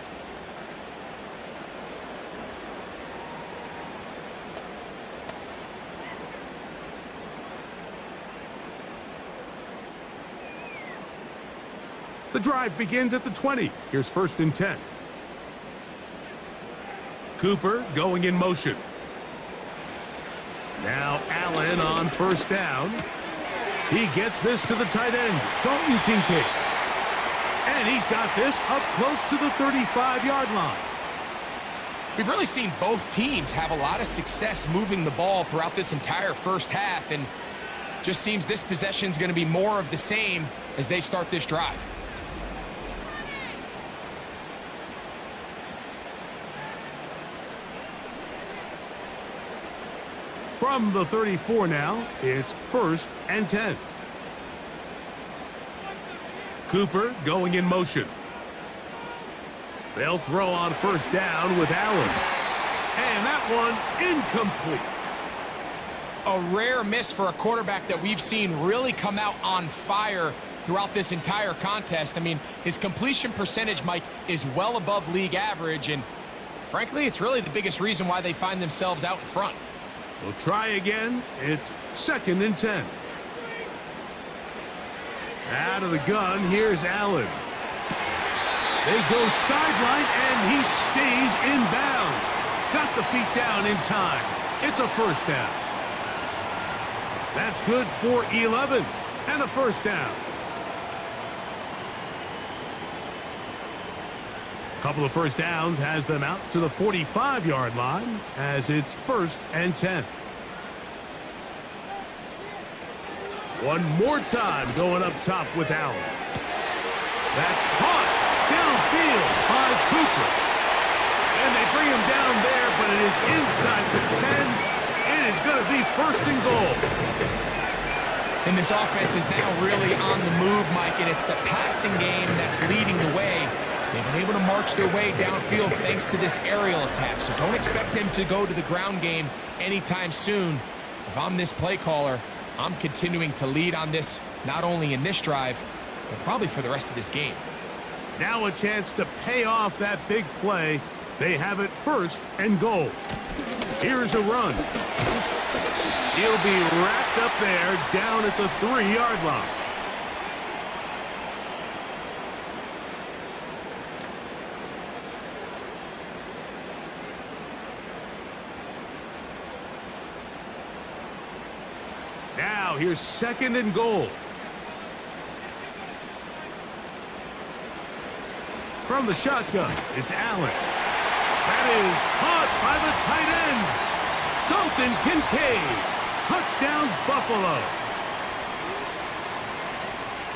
The drive begins at the 20. Here's 1st and 10. Cooper going in motion. Now Allen on 1st down. He gets this to the tight end, Dalton Kincaid. And he's got this up close to the 35-yard line. We've really seen both teams have a lot of success moving the ball throughout this entire first half, and just seems this possession is going to be more of the same as they start this drive. From the 34 now, it's 1st and 10. Cooper going in motion. They'll throw on 1st down with Allen. And that one incomplete. A rare miss for a quarterback that we've seen really come out on fire throughout this entire contest. I mean, his completion percentage, Mike, is well above league average, and frankly, it's really the biggest reason why they find themselves out in front. We'll try again. It's 2nd and 10. Out of the gun, here's Allen. They go sideline, and he stays in bounds. Got the feet down in time. It's a 1st down. That's good for 11 and a 1st down. Couple of 1st downs has them out to the 45-yard line as it's 1st and 10. One more time going up top with Allen. That's caught downfield by Cooper. And they bring him down there, but it is inside the 10. It is going to be 1st and goal. And this offense is now really on the move, Mike, and it's the passing game that's leading the way. They've been able to march their way downfield thanks to this aerial attack, so don't expect them to go to the ground game anytime soon. If I'm this play caller, I'm continuing to lead on this, not only in this drive, but probably for the rest of this game. Now a chance to pay off that big play. They have it 1st and goal. Here's a run. He'll be wrapped up there down at the 3-yard line. Now here's 2nd and goal. From the shotgun, it's Allen. That is caught by the tight end, Dalton Kincaid. Touchdown, Buffalo.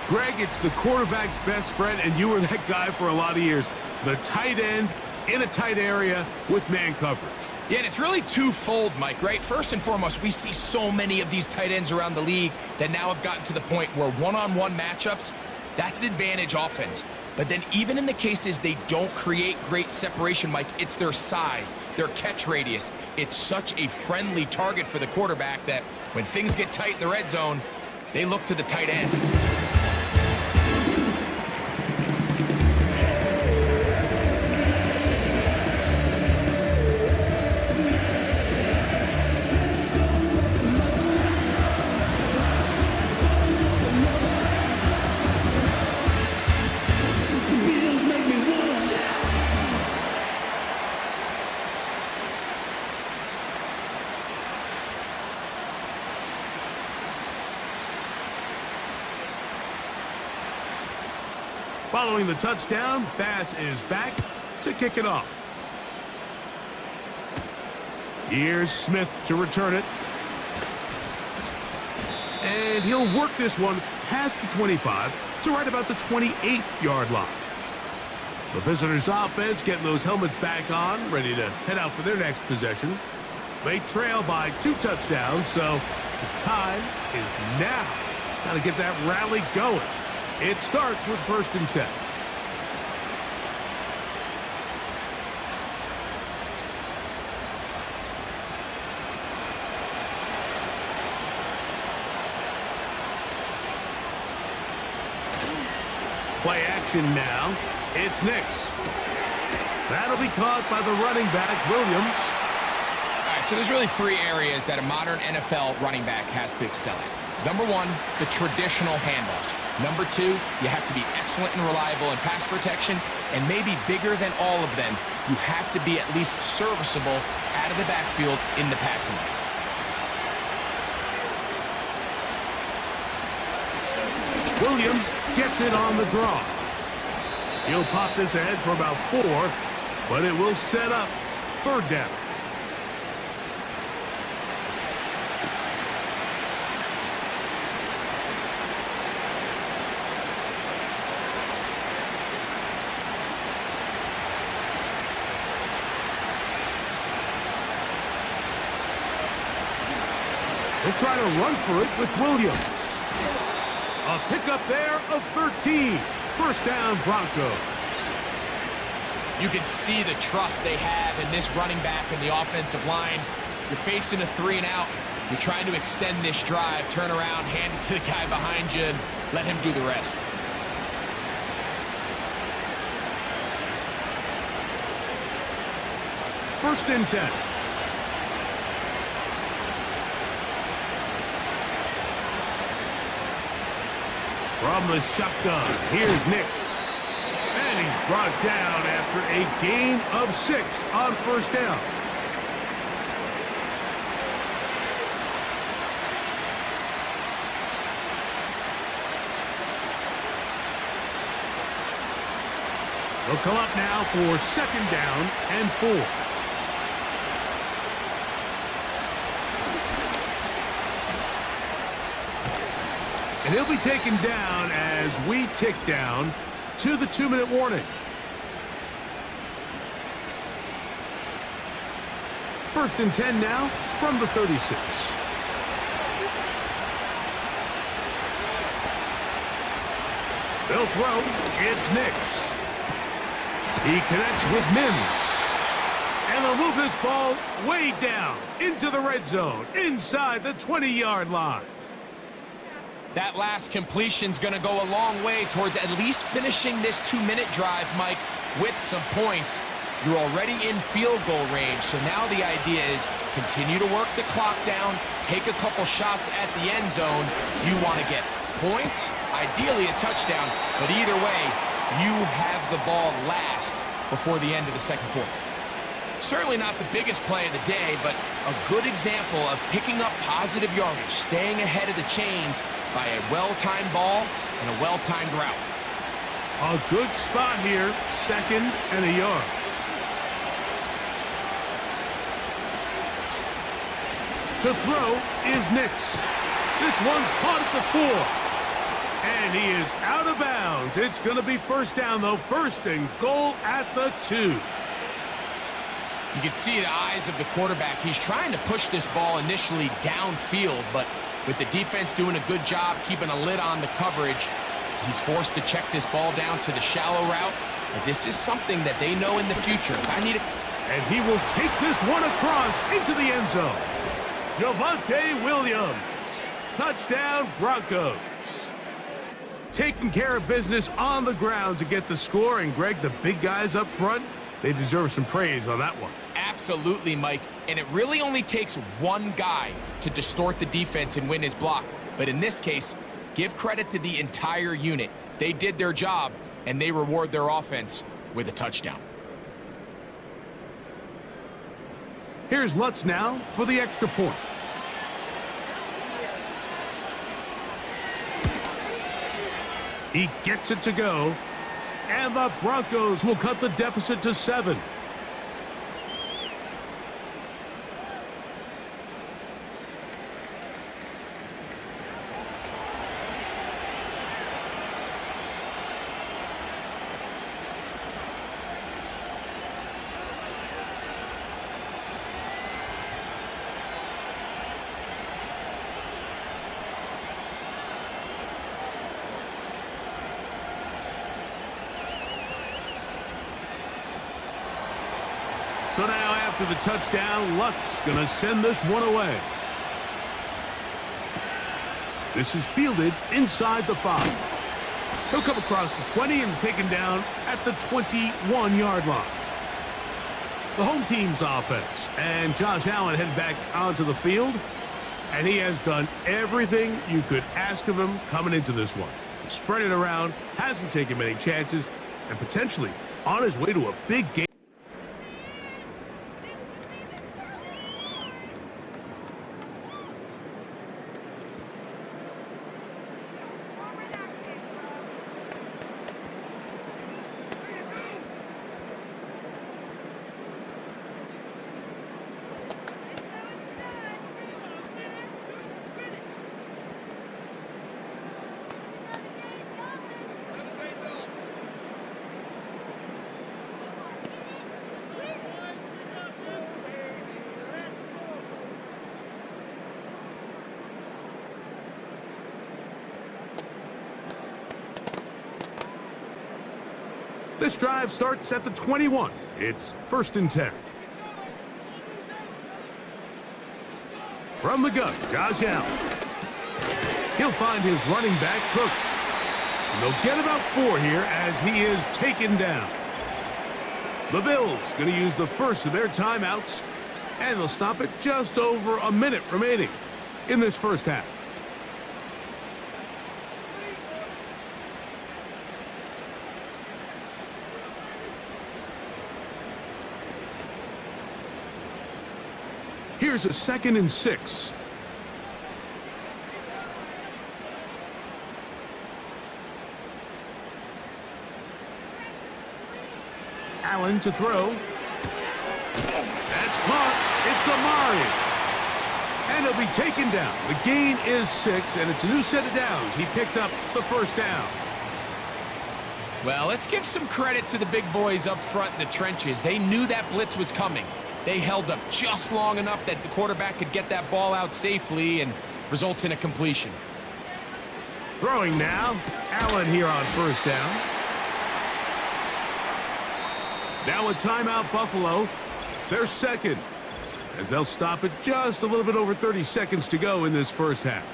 Greg, it's the quarterback's best friend, and you were that guy for a lot of years. The tight end in a tight area with man coverage. Yeah, and it's really twofold, Mike, right? First and foremost, we see so many of these tight ends around the league that now have gotten to the point where one-on-one matchups, that's advantage offense. But then even in the cases they don't create great separation, Mike, it's their size, their catch radius. It's such a friendly target for the quarterback that when things get tight in the red zone, they look to the tight end. Following the touchdown, Bass is back to kick it off. Here's Smith to return it. And he'll work this one past the 25 to right about the 28-yard line. The visitors' offense getting those helmets back on, ready to head out for their next possession. They trail by 2 touchdowns, so the time is now. Got to get that rally going. It starts with 1st and 10. Play action now. It's Nix. That'll be caught by the running back, Williams. All right, so there's really three areas that a modern NFL running back has to excel at. Number one, the traditional handoffs. Number two, you have to be excellent and reliable in pass protection. And maybe bigger than all of them, you have to be at least serviceable out of the backfield in the passing game. Williams gets it on the draw. He'll pop this ahead for about 4, but it will set up 3rd down. They'll try to run for it with Williams. A pickup there of 13. 1st down, Broncos. You can see the trust they have in this running back and the offensive line. You're facing a 3-and-out. You're trying to extend this drive, turn around, hand it to the guy behind you, and let him do the rest. First and 10. From the shotgun, here's Nix. And he's brought down after a gain of 6 on 1st down. They'll come up now for 2nd down and 4. And he'll be taken down as we tick down to the 2-minute warning. 1st and 10 now from the 36. They'll throw. It's Nix. He connects with Mims. And they'll move this ball way down into the red zone, inside the 20-yard line. That last completion's going to go a long way towards at least finishing this 2-minute drive, Mike, with some points. You're already in field goal range, so now the idea is continue to work the clock down, take a couple shots at the end zone. You want to get points, ideally a touchdown, but either way, you have the ball last before the end of the 2nd quarter. Certainly not the biggest play of the day, but a good example of picking up positive yardage, staying ahead of the chains by a well-timed ball and a well-timed route. A good spot here, 2nd and a yard. To throw is Nix. This one caught at the 4. And he is out of bounds. It's going to be 1st down, though. 1st and goal at the 2. You can see the eyes of the quarterback. He's trying to push this ball initially downfield, but with the defense doing a good job keeping a lid on the coverage, he's forced to check this ball down to the shallow route. But this is something that they know in the future. If I need a... And he will take this one across into the end zone. Javonte Williams. Touchdown, Broncos. Taking care of business on the ground to get the score. And, Greg, the big guys up front, they deserve some praise on that one. Absolutely, Mike. And it really only takes one guy to distort the defense and win his block. But in this case, give credit to the entire unit. They did their job, and they reward their offense with a touchdown. Here's Lutz now for the extra point. He gets it to go. And the Broncos will cut the deficit to 7. So now after the touchdown, Lutz going to send this one away. This is fielded inside the 5. He'll come across the 20 and taken down at the 21-yard line. The home team's offense, and Josh Allen headed back onto the field, and he has done everything you could ask of him coming into this one. He spread it around, hasn't taken many chances, and potentially on his way to a big game. This drive starts at the 21. It's 1st and 10. From the gun, Josh Allen. He'll find his running back, Cook. And they'll get about 4 here as he is taken down. The Bills going to use the first of their timeouts, and they'll stop it just over a minute remaining in this first half. Here's a 2nd and 6. Allen to throw. That's caught. It's Amari. And he'll be taken down. The gain is 6, and it's a new set of downs. He picked up the first down. Well, let's give some credit to the big boys up front in the trenches. They knew that blitz was coming. They held up just long enough that the quarterback could get that ball out safely and results in a completion. Throwing now. Allen here on first down. Now a timeout, Buffalo. They're second, as they'll stop it just a little bit over 30 seconds to go in this first half.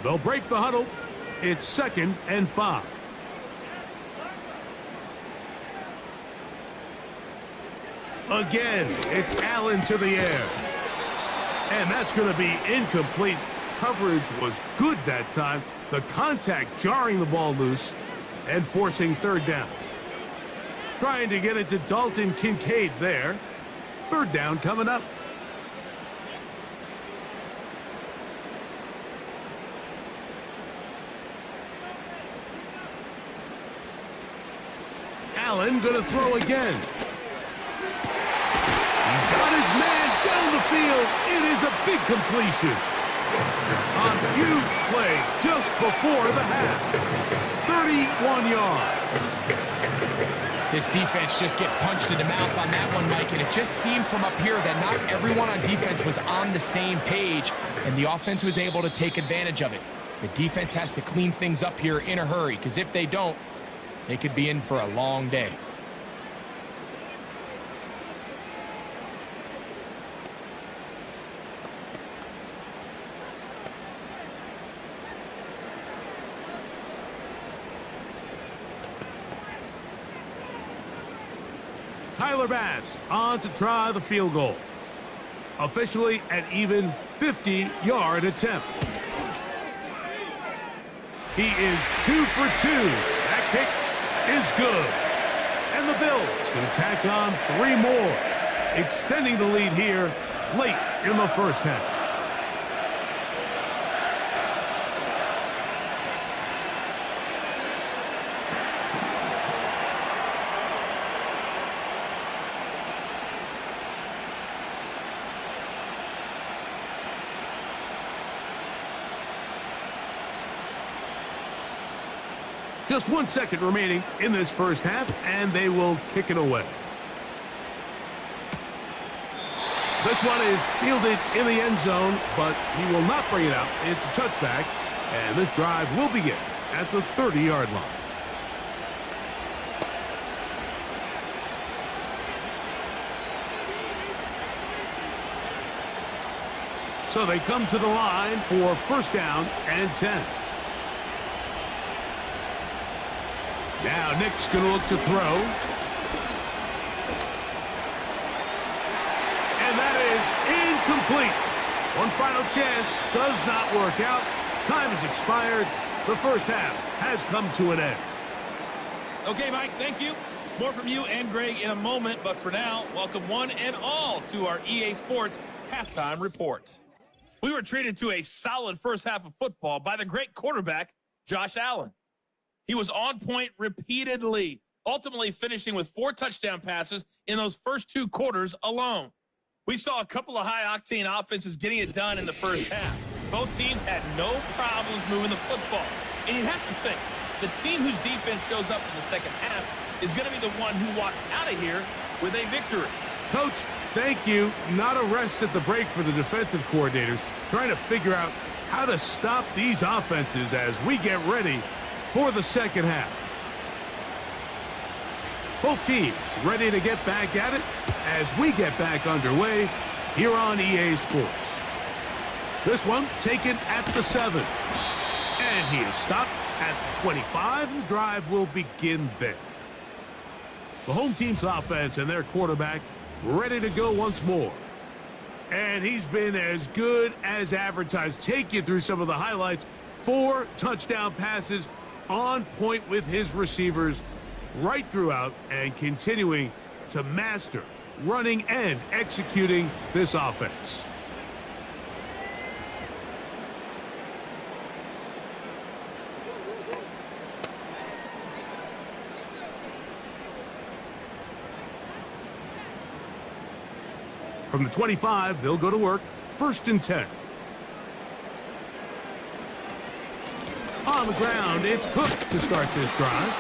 They'll break the huddle. It's 2nd and 5. Again, it's Allen to the air. And that's going to be incomplete. Coverage was good that time. The contact jarring the ball loose and forcing 3rd down. Trying to get it to Dalton Kincaid there. 3rd down coming up. Allen going to throw again. He's got his man down the field. It is a big completion. A huge play just before the half. 31 yards. This defense just gets punched in the mouth on that one, Mike, and it just seemed from up here that not everyone on defense was on the same page, and the offense was able to take advantage of it. The defense has to clean things up here in a hurry, because if they don't, they could be in for a long day. Tyler Bass on to try the field goal. Officially an even 50-yard attempt. He is 2 for 2. That kick is good. And the Bills going to tack on 3 more, extending the lead here late in the first half. Just 1 second remaining in this first half, and they will kick it away. This one is fielded in the end zone, but he will not bring it out. It's a touchback, and this drive will begin. at the 30-yard line. So they come to the line for first down and 10. Now Nick's going to look to throw. And that is incomplete. One final chance does not work out. Time has expired. The first half has come to an end. Okay, Mike, thank you. More from you and Greg in a moment, but for now, welcome one and all to our EA Sports Halftime Report. We were treated to a solid first half of football by the great quarterback, Josh Allen. He was on point repeatedly, ultimately finishing with 4 touchdown passes in those first 2 quarters alone. We saw a couple of high-octane offenses getting it done in the first half. Both teams had no problems moving the football. And you have to think, the team whose defense shows up in the second half is going to be the one who walks out of here with a victory. Coach, thank you. Not a rest at the break for the defensive coordinators, trying to figure out how to stop these offenses as we get ready for the second half. Both teams ready to get back at it as we get back underway here on EA Sports. This one taken at the 7. And he is stopped at the 25. The drive will begin there. The home team's offense and their quarterback ready to go once more. And he's been as good as advertised. Take you through some of the highlights. 4 touchdown passes, on point with his receivers right throughout, and continuing to master running and executing this offense. From the 25, they'll go to work. First and 10. On the ground, it's Cook to start this drive.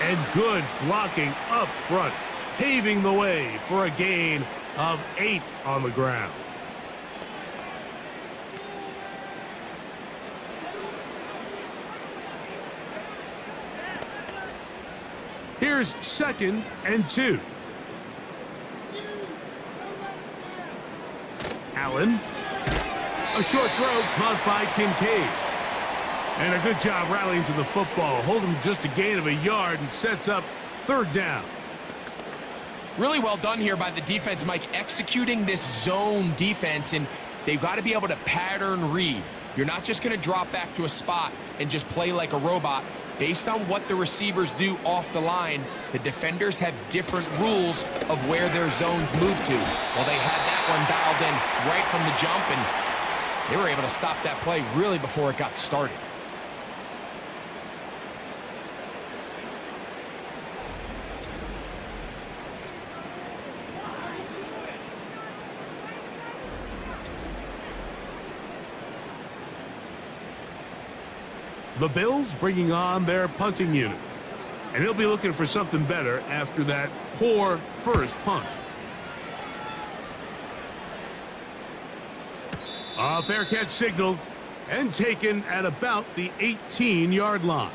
And good blocking up front, paving the way for a gain of 8 on the ground. Here's 2nd and 2. Allen. A short throw caught by Kincaid. And a good job rallying to the football. Holding just a gain of a yard and sets up 3rd down. Really well done here by the defense, Mike, executing this zone defense, and they've got to be able to pattern read. You're not just going to drop back to a spot and just play like a robot. Based on what the receivers do off the line, the defenders have different rules of where their zones move to. Well, they had that one dialed in right from the jump, and they were able to stop that play really before it got started. The Bills bringing on their punting unit. And he'll be looking for something better after that poor first punt. A fair catch signaled and taken at about the 18-yard line.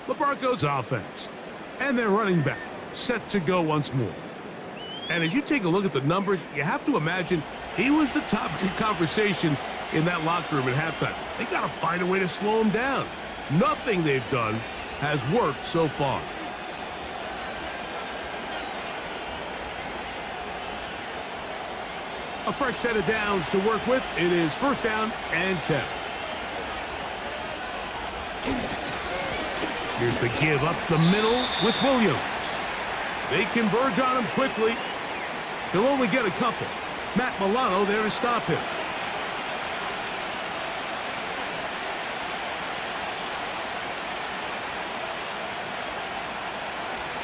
The Broncos offense and their running back set to go once more. And as you take a look at the numbers, you have to imagine he was the topic of conversation in that locker room at halftime. They got to find a way to slow him down. Nothing they've done has worked so far. A fresh set of downs to work with. It is 1st down and 10. Here's the give up the middle with Williams. They converge on him quickly. They'll only get a couple. Matt Milano there to stop him.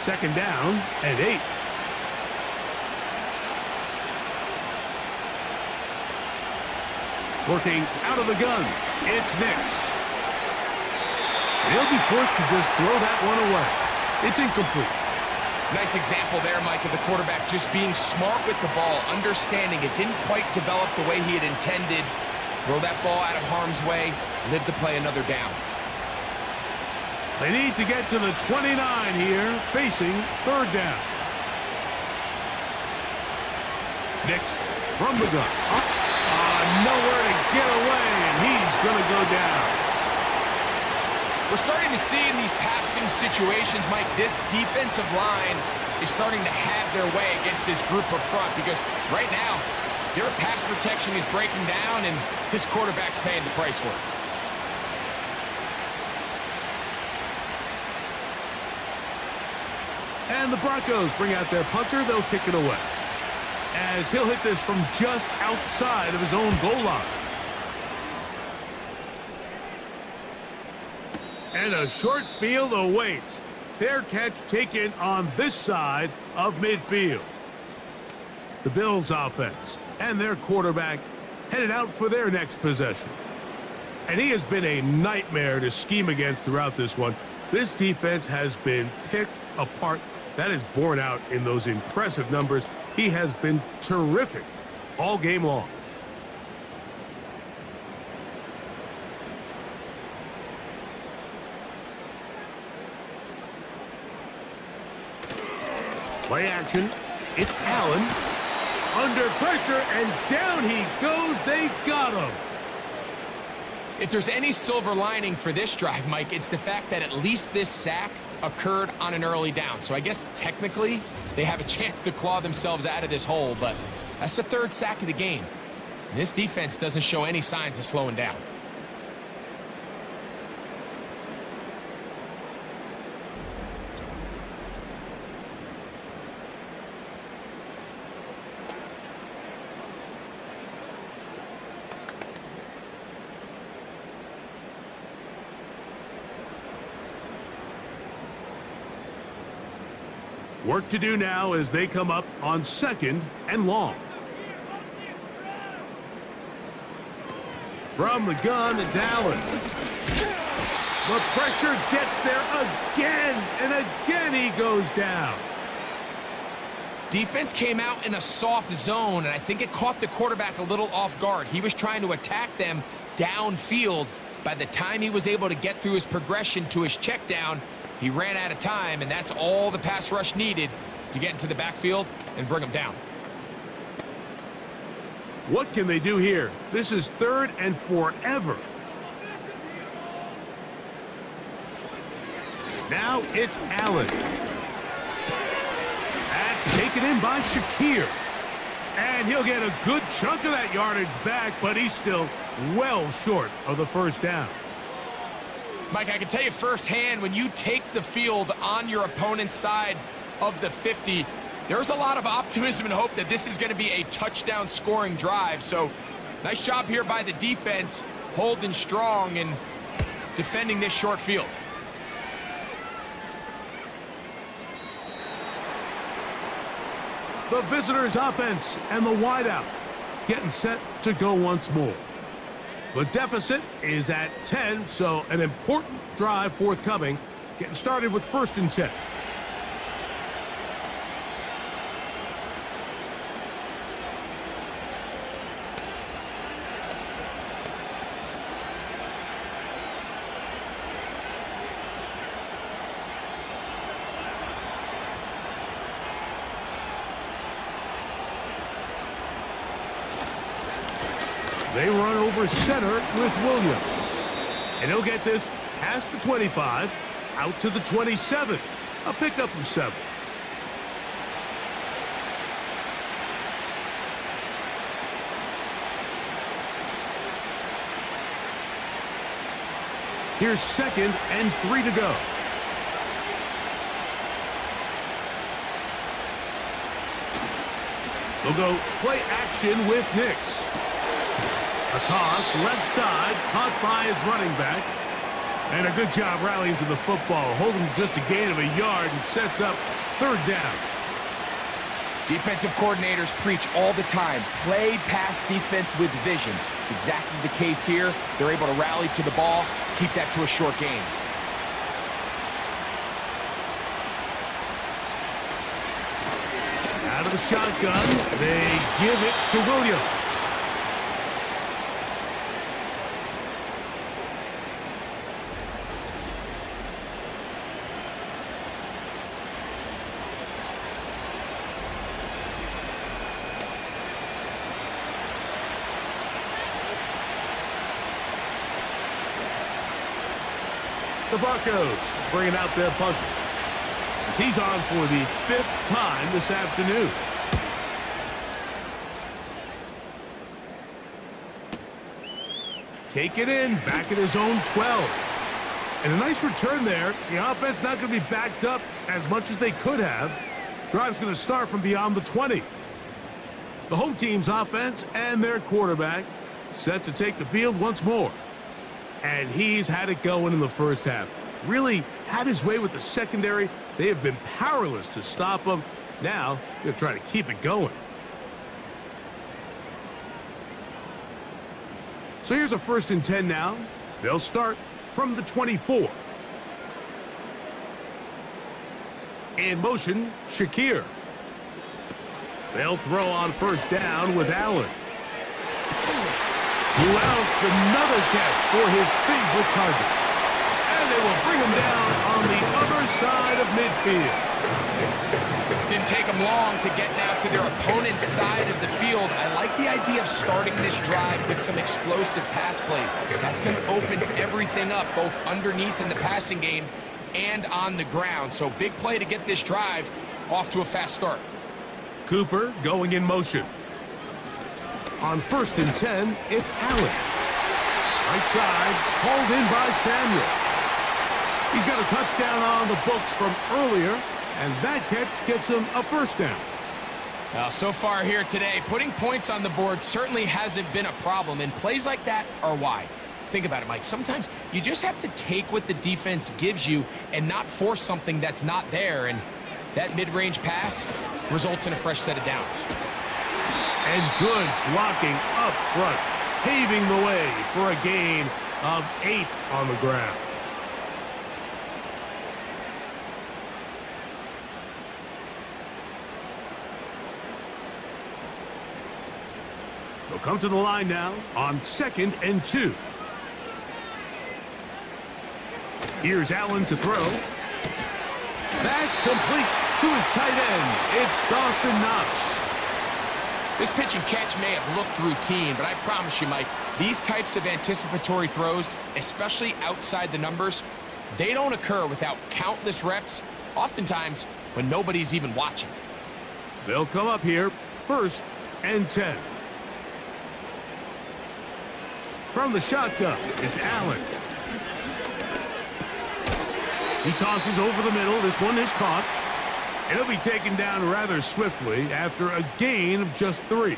Second down and 8. Working out of the gun, it's Nix. They'll be forced to just throw that one away. It's incomplete. Nice example there, Mike, of the quarterback just being smart with the ball, understanding it didn't quite develop the way he had intended. Throw that ball out of harm's way, live to play another down. They need to get to the 29 here, facing third down. Nix from the gun. Nowhere to get away, and he's going to go down. We're starting to see in these passing situations, Mike, this defensive line is starting to have their way against this group up front because right now, their pass protection is breaking down, and this quarterback's paying the price for it. And the Broncos bring out their punter. They'll kick it away, as he'll hit this from just outside of his own goal line. And a short field awaits. Fair catch taken on this side of midfield. The Bills offense and their quarterback headed out for their next possession. And he has been a nightmare to scheme against throughout this one. This defense has been picked apart. That is borne out in those impressive numbers. He has been terrific all game long. Play action. It's Allen. Under pressure, and down he goes. They got him. If there's any silver lining for this drive, Mike, it's the fact that at least this sack occurred on an early down. So I guess technically they have a chance to claw themselves out of this hole, but that's the third sack of the game. And this defense doesn't show any signs of slowing down. Work to do now as they come up on 2nd and long. From the gun, it's Allen. The pressure gets there again, and again he goes down. Defense came out in a soft zone, and I think it caught the quarterback a little off guard. He was trying to attack them downfield. By the time he was able to get through his progression to his check down, he ran out of time, and that's all the pass rush needed to get into the backfield and bring him down. What can they do here? This is 3rd and forever. Now it's Allen. That's taken in by Shakir. And he'll get a good chunk of that yardage back, but he's still well short of the first down. Mike, I can tell you firsthand, when you take the field on your opponent's side of the 50, there's a lot of optimism and hope that this is going to be a touchdown scoring drive. So nice job here by the defense, holding strong and defending this short field. The visitors' offense and the wideout getting set to go once more. The deficit is at 10, so an important drive forthcoming. Getting started with 1st and 10. They run over center with Williams. And he'll get this past the 25, out to the 27. A pickup of 7. Here's 2nd and 3 to go. They'll go play action with Nix. A toss, left side, caught by his running back. And a good job rallying to the football, holding just a gain of a yard and sets up 3rd down. Defensive coordinators preach all the time, play pass defense with vision. It's exactly the case here. They're able to rally to the ball, keep that to a short gain. Out of the shotgun, they give it to Williams. The Broncos bringing out their punter. He's on for the 5th time this afternoon. Take it in, back at his own 12. And a nice return there. The offense not going to be backed up as much as they could have. Drive's going to start from beyond the 20. The home team's offense and their quarterback set to take the field once more. And he's had it going in the first half. Really had his way with the secondary. They have been powerless to stop him. Now, they'll try to keep it going. So here's a 1st and 10 now. They'll start from the 24. In motion, Shakir. They'll throw on 1st down with Allen. Who else? Another catch for his favorite target. And they will bring him down on the other side of midfield. Didn't take them long to get now to their opponent's side of the field. I like the idea of starting this drive with some explosive pass plays. That's going to open everything up, both underneath in the passing game and on the ground. So big play to get this drive off to a fast start. Cooper going in motion. On 1st and 10, it's Allen. Right side, hauled in by Samuel. He's got a touchdown on the books from earlier, and that catch gets him a 1st down. Well, so far here today, putting points on the board certainly hasn't been a problem, and plays like that are why. Think about it, Mike. Sometimes you just have to take what the defense gives you and not force something that's not there, and that mid-range pass results in a fresh set of downs. And good blocking up front, paving the way for a gain of 8 on the ground. They'll come to the line now on 2nd and 2. Here's Allen to throw. That's complete to his tight end. It's Dawson Knox. This pitch and catch may have looked routine, but I promise you, Mike, these types of anticipatory throws, especially outside the numbers, they don't occur without countless reps, oftentimes when nobody's even watching. They'll come up here, 1st and 10. From the shotgun, it's Allen. He tosses over the middle. This one is caught. And he'll be taken down rather swiftly after a gain of just 3.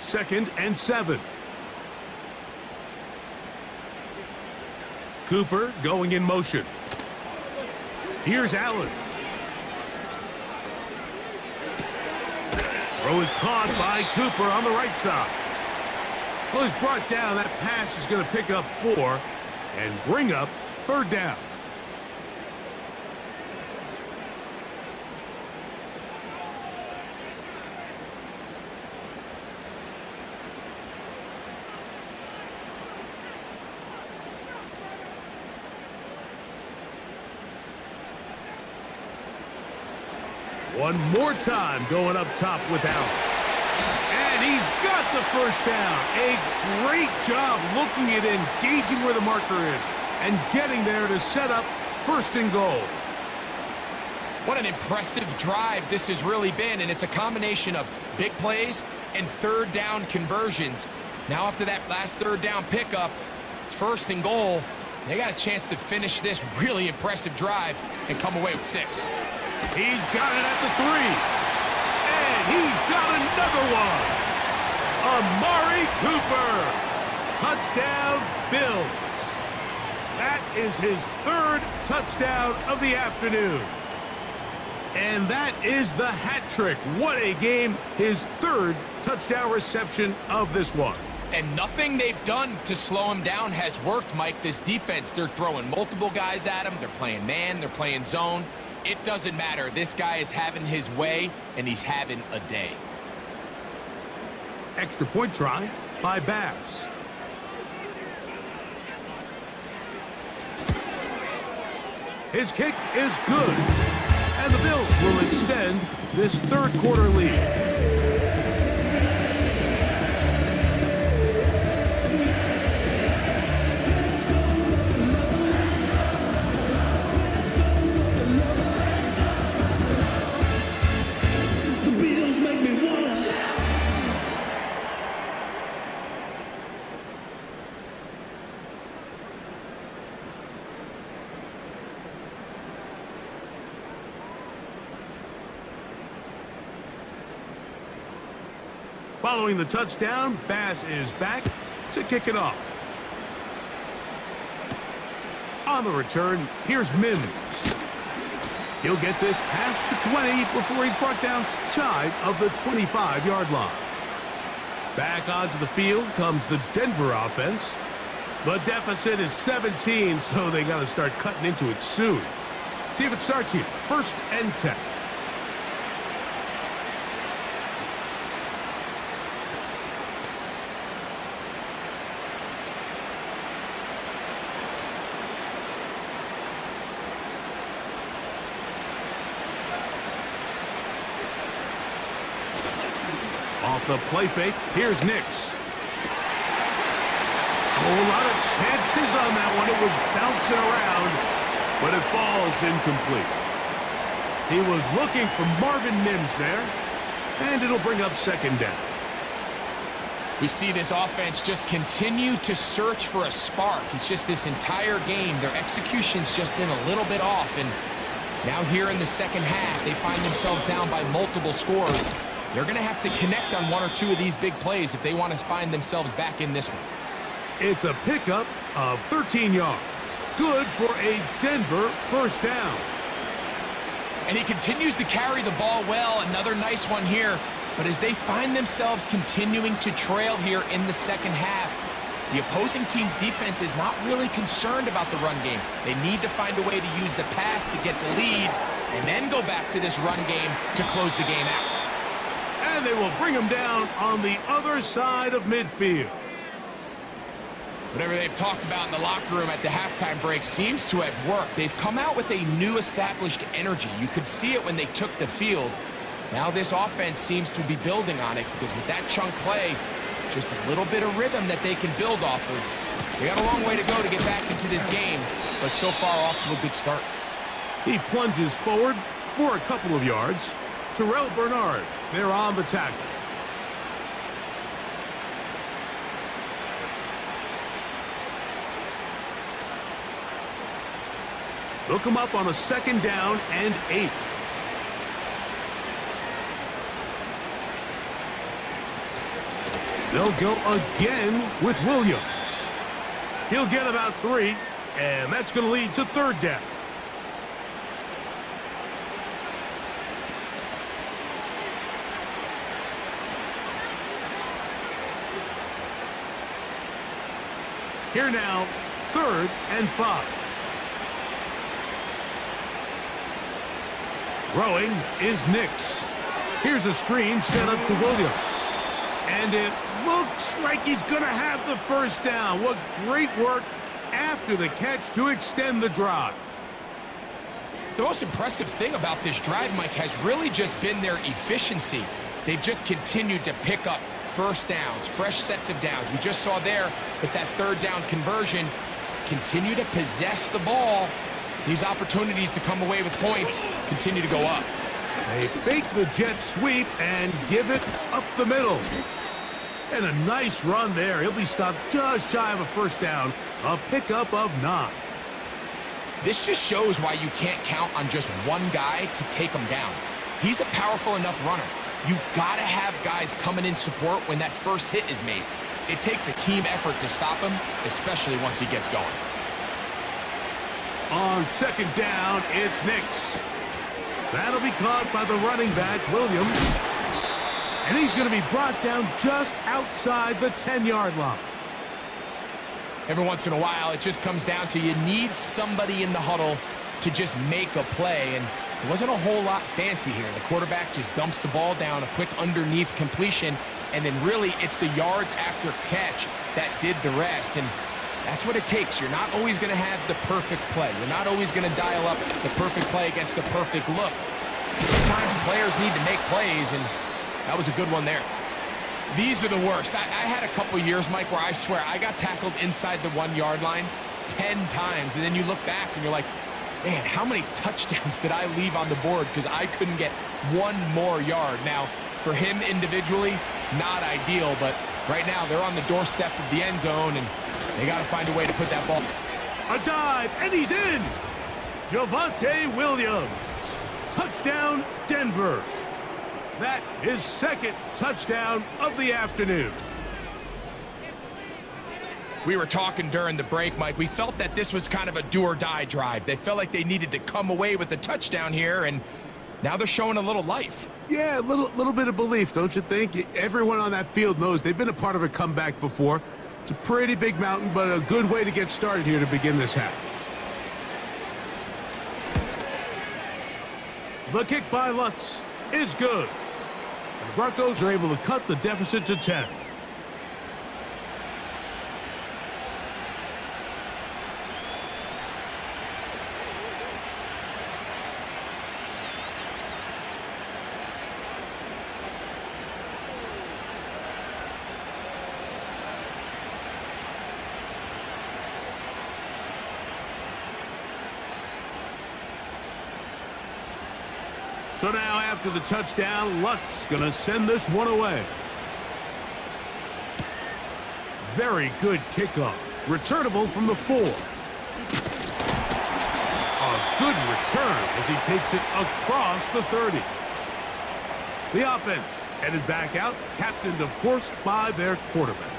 Second and 7. Cooper going in motion. Here's Allen. Throw is caught by Cooper on the right side. Well, he's brought down. That pass is going to pick up 4 and bring up 3rd down. One more time going up top with Allen. And he's got the 1st down. A great job looking at engaging where the marker is and getting there to set up 1st and goal. What an impressive drive this has really been, and it's a combination of big plays and 3rd down conversions. Now after that last 3rd down pickup, it's 1st and goal. They got a chance to finish this really impressive drive and come away with 6. He's got it at the 3. And he's got another one. Amari Cooper. Touchdown, Bills. That is his 3rd touchdown of the afternoon. And that is the hat trick. What a game. His 3rd touchdown reception of this one. And nothing they've done to slow him down has worked, Mike. This defense, they're throwing multiple guys at him. They're playing man. They're playing zone. It doesn't matter. This guy is having his way, and he's having a day. Extra point try by Bass. His kick is good. And the Bills will extend this 3rd quarter lead. Following the touchdown, Bass is back to kick it off. On the return, here's Mims. He'll get this past the 20 before he's brought down shy of the 25-yard line. Back onto the field comes the Denver offense. The deficit is 17, so they got to start cutting into it soon. See if it starts here. 1st and 10. Off the play fake, here's Nix. A whole lot of chances on that one. It was bouncing around, but it falls incomplete. He was looking for Marvin Mims there, and it'll bring up 2nd down. We see this offense just continue to search for a spark. It's just this entire game, their execution's just been a little bit off, and now here in the 2nd half, they find themselves down by multiple scores. They're going to have to connect on 1 or 2 of these big plays if they want to find themselves back in this one. It's a pickup of 13 yards. Good for a Denver 1st down. And he continues to carry the ball well. Another nice one here. But as they find themselves continuing to trail here in the 2nd half, the opposing team's defense is not really concerned about the run game. They need to find a way to use the pass to get the lead and then go back to this run game to close the game out. And they will bring him down on the other side of midfield. Whatever they've talked about in the locker room at the halftime break seems to have worked. They've come out with a new established energy. You could see it when they took the field. Now this offense seems to be building on it because with that chunk play, just a little bit of rhythm that they can build off of. They got a long way to go to get back into this game, but so far off to a good start. He plunges forward for a couple of yards. Terrell Bernard, they're on the tackle. They'll come up on a 2nd down and 8. They'll go again with Williams. He'll get about 3, and that's going to lead to 3rd down. Here now, 3rd and 5. Throwing is Nix. Here's a screen set up to Williams. And it looks like he's going to have the 1st down. What great work after the catch to extend the drive. The most impressive thing about this drive, Mike, has really just been their efficiency. They've just continued to pick up 1st downs, fresh sets of downs. We just saw there that 3rd down conversion, continue to possess the ball. These opportunities to come away with points continue to go up. They fake the jet sweep and give it up the middle. And a nice run there. He'll be stopped just shy of a 1st down. A pickup of 9. This just shows why you can't count on just one guy to take him down. He's a powerful enough runner. You gotta have guys coming in support when that 1st hit is made. It takes a team effort to stop him, especially once he gets going. On 2nd down, it's Nix. That'll be caught by the running back, Williams. And he's going to be brought down just outside the 10-yard line. Every once in a while, it just comes down to you need somebody in the huddle to just make a play. And it wasn't a whole lot fancy here. The quarterback just dumps the ball down, a quick underneath completion, and then really it's the yards after catch that did the rest. And that's what it takes. You're not always going to have the perfect play. You're not always going to dial up the perfect play against the perfect look. Sometimes players need to make plays, and that was a good one there. These are the worst. I had a couple years, Mike, where I swear I got tackled inside the 1-yard line 10 times, and then you look back and you're like, man, how many touchdowns did I leave on the board because I couldn't get one more yard? Now, for him individually, not ideal, but right now they're on the doorstep of the end zone, and they got to find a way to put that ball. A dive, and he's in! Javonte Williams. Touchdown, Denver. That his second touchdown of the afternoon. We were talking during the break, Mike. We felt that this was kind of a do-or-die drive. They felt like they needed to come away with the touchdown here, and now they're showing a little life. Yeah, a little bit of belief, don't you think? Everyone on that field knows they've been a part of a comeback before. It's a pretty big mountain, but a good way to get started here to begin this half. The kick by Lutz is good. And the Broncos are able to cut the deficit to 10. So now after the touchdown, Lutz going to send this one away. Very good kickoff. Returnable from the 4. A good return as he takes it across the 30. The offense headed back out, captained, of course, by their quarterback.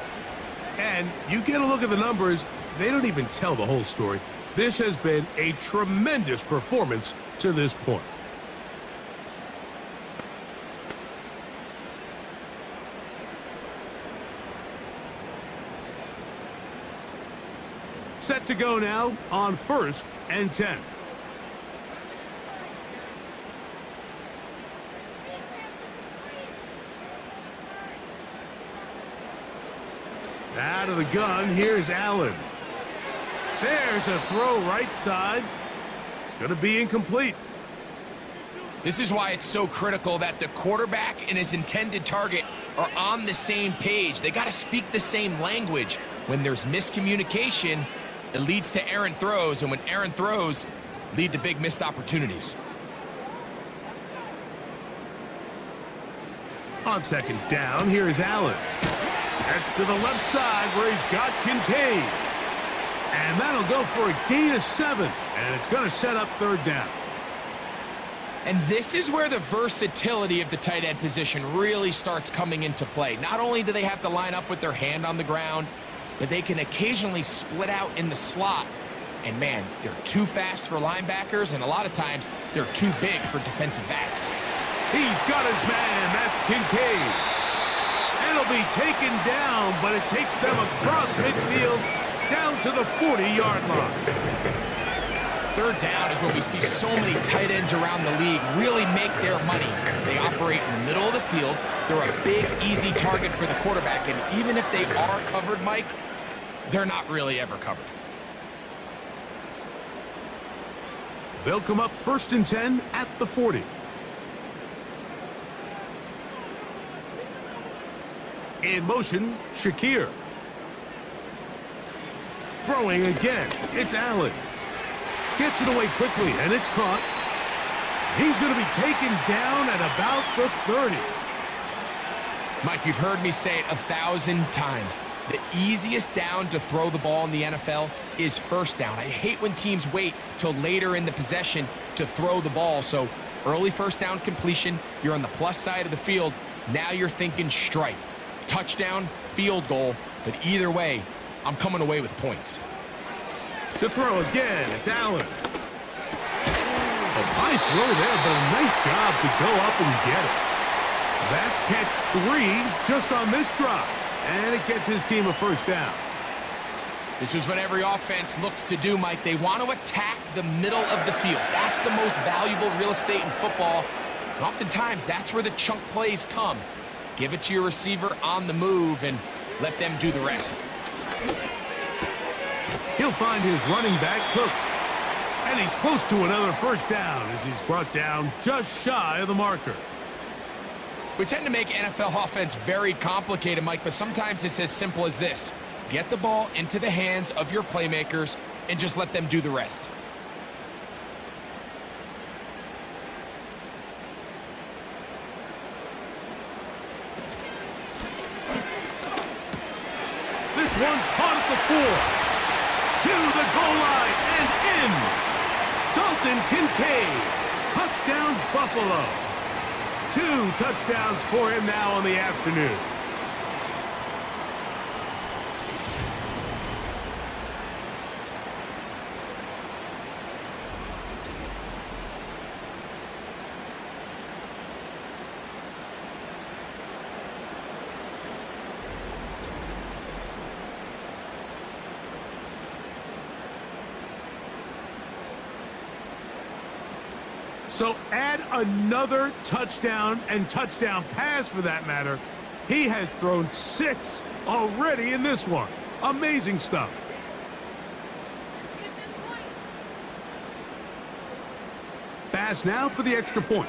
And you get a look at the numbers, they don't even tell the whole story. This has been a tremendous performance to this point. Set to go now on 1st and 10. Out of the gun, here's Allen. There's a throw right side. It's going to be incomplete. This is why it's so critical that the quarterback and his intended target are on the same page. They got to speak the same language. When there's miscommunication, it leads to errant throws, and when errant throws lead to big missed opportunities. On 2nd down, here's Allen. That's to the left side where he's got Kincaid. And that'll go for a gain of 7, and it's going to set up 3rd down. And this is where the versatility of the tight end position really starts coming into play. Not only do they have to line up with their hand on the ground, but they can occasionally split out in the slot. And man, they're too fast for linebackers, and a lot of times they're too big for defensive backs. He's got his man. That's Kincaid. It'll be taken down, but it takes them across midfield down to the 40-yard line. 3rd down is when we see so many tight ends around the league really make their money. They operate in the middle of the field. They're a big, easy target for the quarterback, and even if they are covered, Mike, they're not really ever covered. They'll come up 1st and 10 at the 40. In motion, Shakir. Throwing again, it's Allen. Gets it away quickly, and it's caught. He's going to be taken down at about the 30. Mike, you've heard me say it 1,000 times. The easiest down to throw the ball in the NFL is 1st down. I hate when teams wait till later in the possession to throw the ball. So early 1st down completion, you're on the plus side of the field. Now you're thinking strike. Touchdown, field goal, but either way, I'm coming away with points. To throw again, it's Allen. A high throw there, but a nice job to go up and get it. That's catch 3 just on this drop, and it gets his team a 1st down. This is what every offense looks to do, Mike. They want to attack the middle of the field. That's the most valuable real estate in football. And oftentimes, that's where the chunk plays come. Give it to your receiver on the move and let them do the rest. He'll find his running back, Cook. And he's close to another 1st down as he's brought down just shy of the marker. We tend to make NFL offense very complicated, Mike, but sometimes it's as simple as this. Get the ball into the hands of your playmakers and just let them do the rest. This one caught at the 4. To the goal line and in. Dalton Kincaid. Touchdown, Buffalo. 2 touchdowns for him now on the afternoon. So add another touchdown and touchdown pass for that matter. He has thrown 6 already in this one. Amazing stuff. Pass now for the extra point.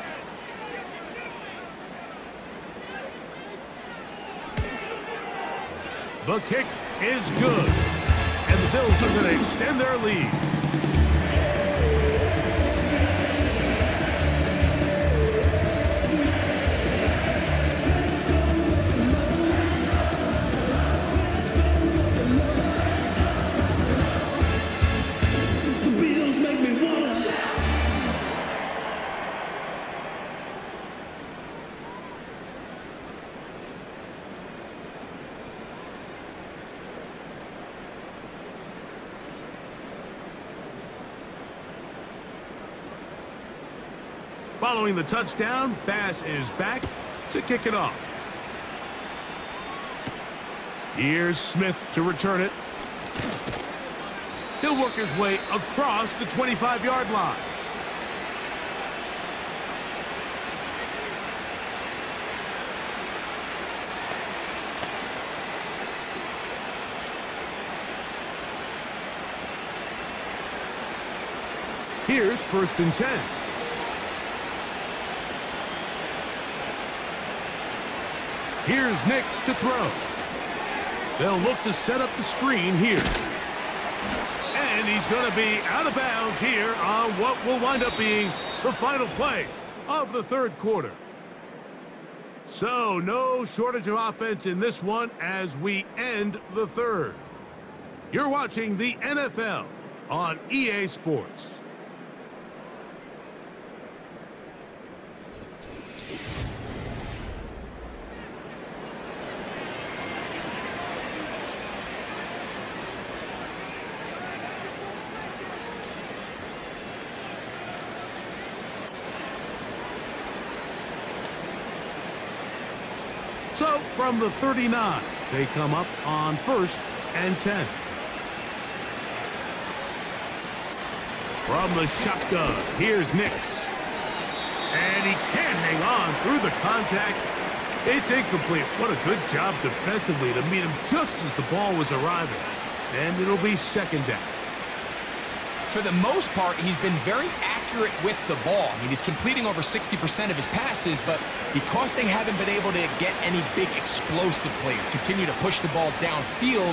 The kick is good. And the Bills are going to extend their lead. Following the touchdown, Bass is back to kick it off. Here's Smith to return it. He'll work his way across the 25-yard line. Here's 1st and 10. Here's Nix to throw. They'll look to set up the screen here. And he's going to be out of bounds here on what will wind up being the final play of the 3rd quarter. So no shortage of offense in this one as we end the 3rd. You're watching the NFL on EA Sports. So from the 39, they come up on 1st and 10. From the shotgun, here's Nix. And he can't hang on through the contact. It's incomplete. What a good job defensively to meet him just as the ball was arriving. And it'll be 2nd down. For the most part, he's been very accurate with the ball. I mean, he's completing over 60% of his passes, but because they haven't been able to get any big explosive plays, continue to push the ball downfield,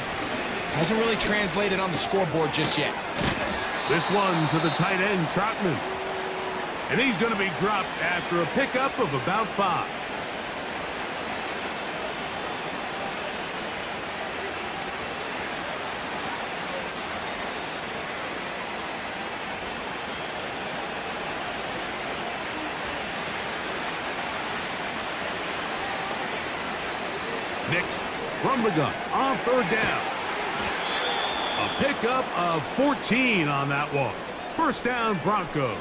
hasn't really translated on the scoreboard just yet. This one to the tight end, Trotman. And he's going to be dropped after a pickup of about 5. Nix from the gun on 3rd down. A pickup of 14 on that one. 1st down, Broncos.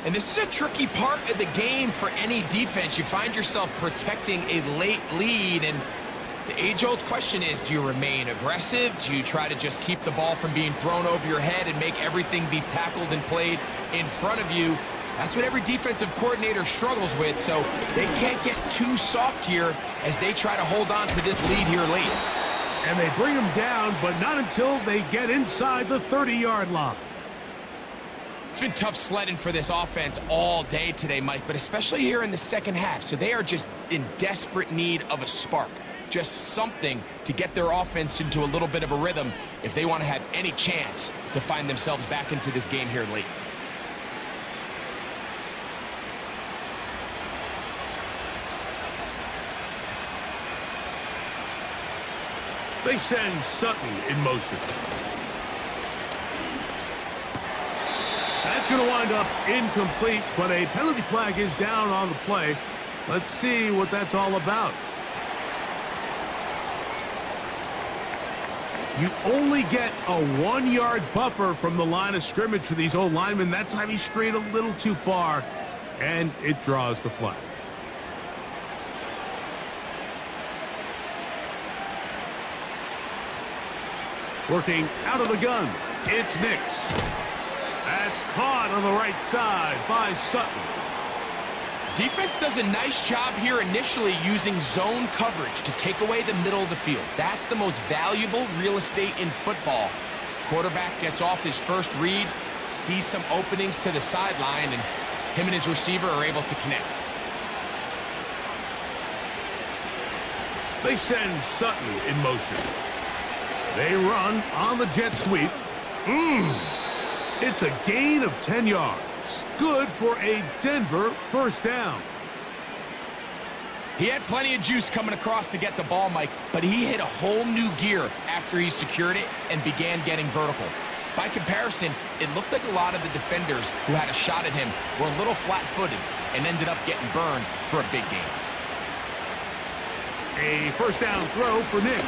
And this is a tricky part of the game for any defense. You find yourself protecting a late lead, and the age-old question is, do you remain aggressive? Do you try to just keep the ball from being thrown over your head and make everything be tackled and played in front of you? That's what every defensive coordinator struggles with, so they can't get too soft here as they try to hold on to this lead here late. And they bring them down, but not until they get inside the 30-yard line. It's been tough sledding for this offense all day today, Mike, but especially here in the 2nd half. So they are just in desperate need of a spark, just something to get their offense into a little bit of a rhythm if they want to have any chance to find themselves back into this game here late. They send Sutton in motion. That's going to wind up incomplete, but a penalty flag is down on the play. Let's see what that's all about. You only get a 1-yard buffer from the line of scrimmage for these old linemen. That time he strayed a little too far, and it draws the flag. Working out of the gun, it's Nix. That's caught on the right side by Sutton. Defense does a nice job here initially using zone coverage to take away the middle of the field. That's the most valuable real estate in football. Quarterback gets off his first read, sees some openings to the sideline, and him and his receiver are able to connect. They send Sutton in motion. They run on the jet sweep. It's a gain of 10 yards. Good for a Denver first down. He had plenty of juice coming across to get the ball, Mike, but he hit a whole new gear after he secured it and began getting vertical. By comparison, it looked like a lot of the defenders who had a shot at him were a little flat-footed and ended up getting burned for a big gain. A first down throw for Nix.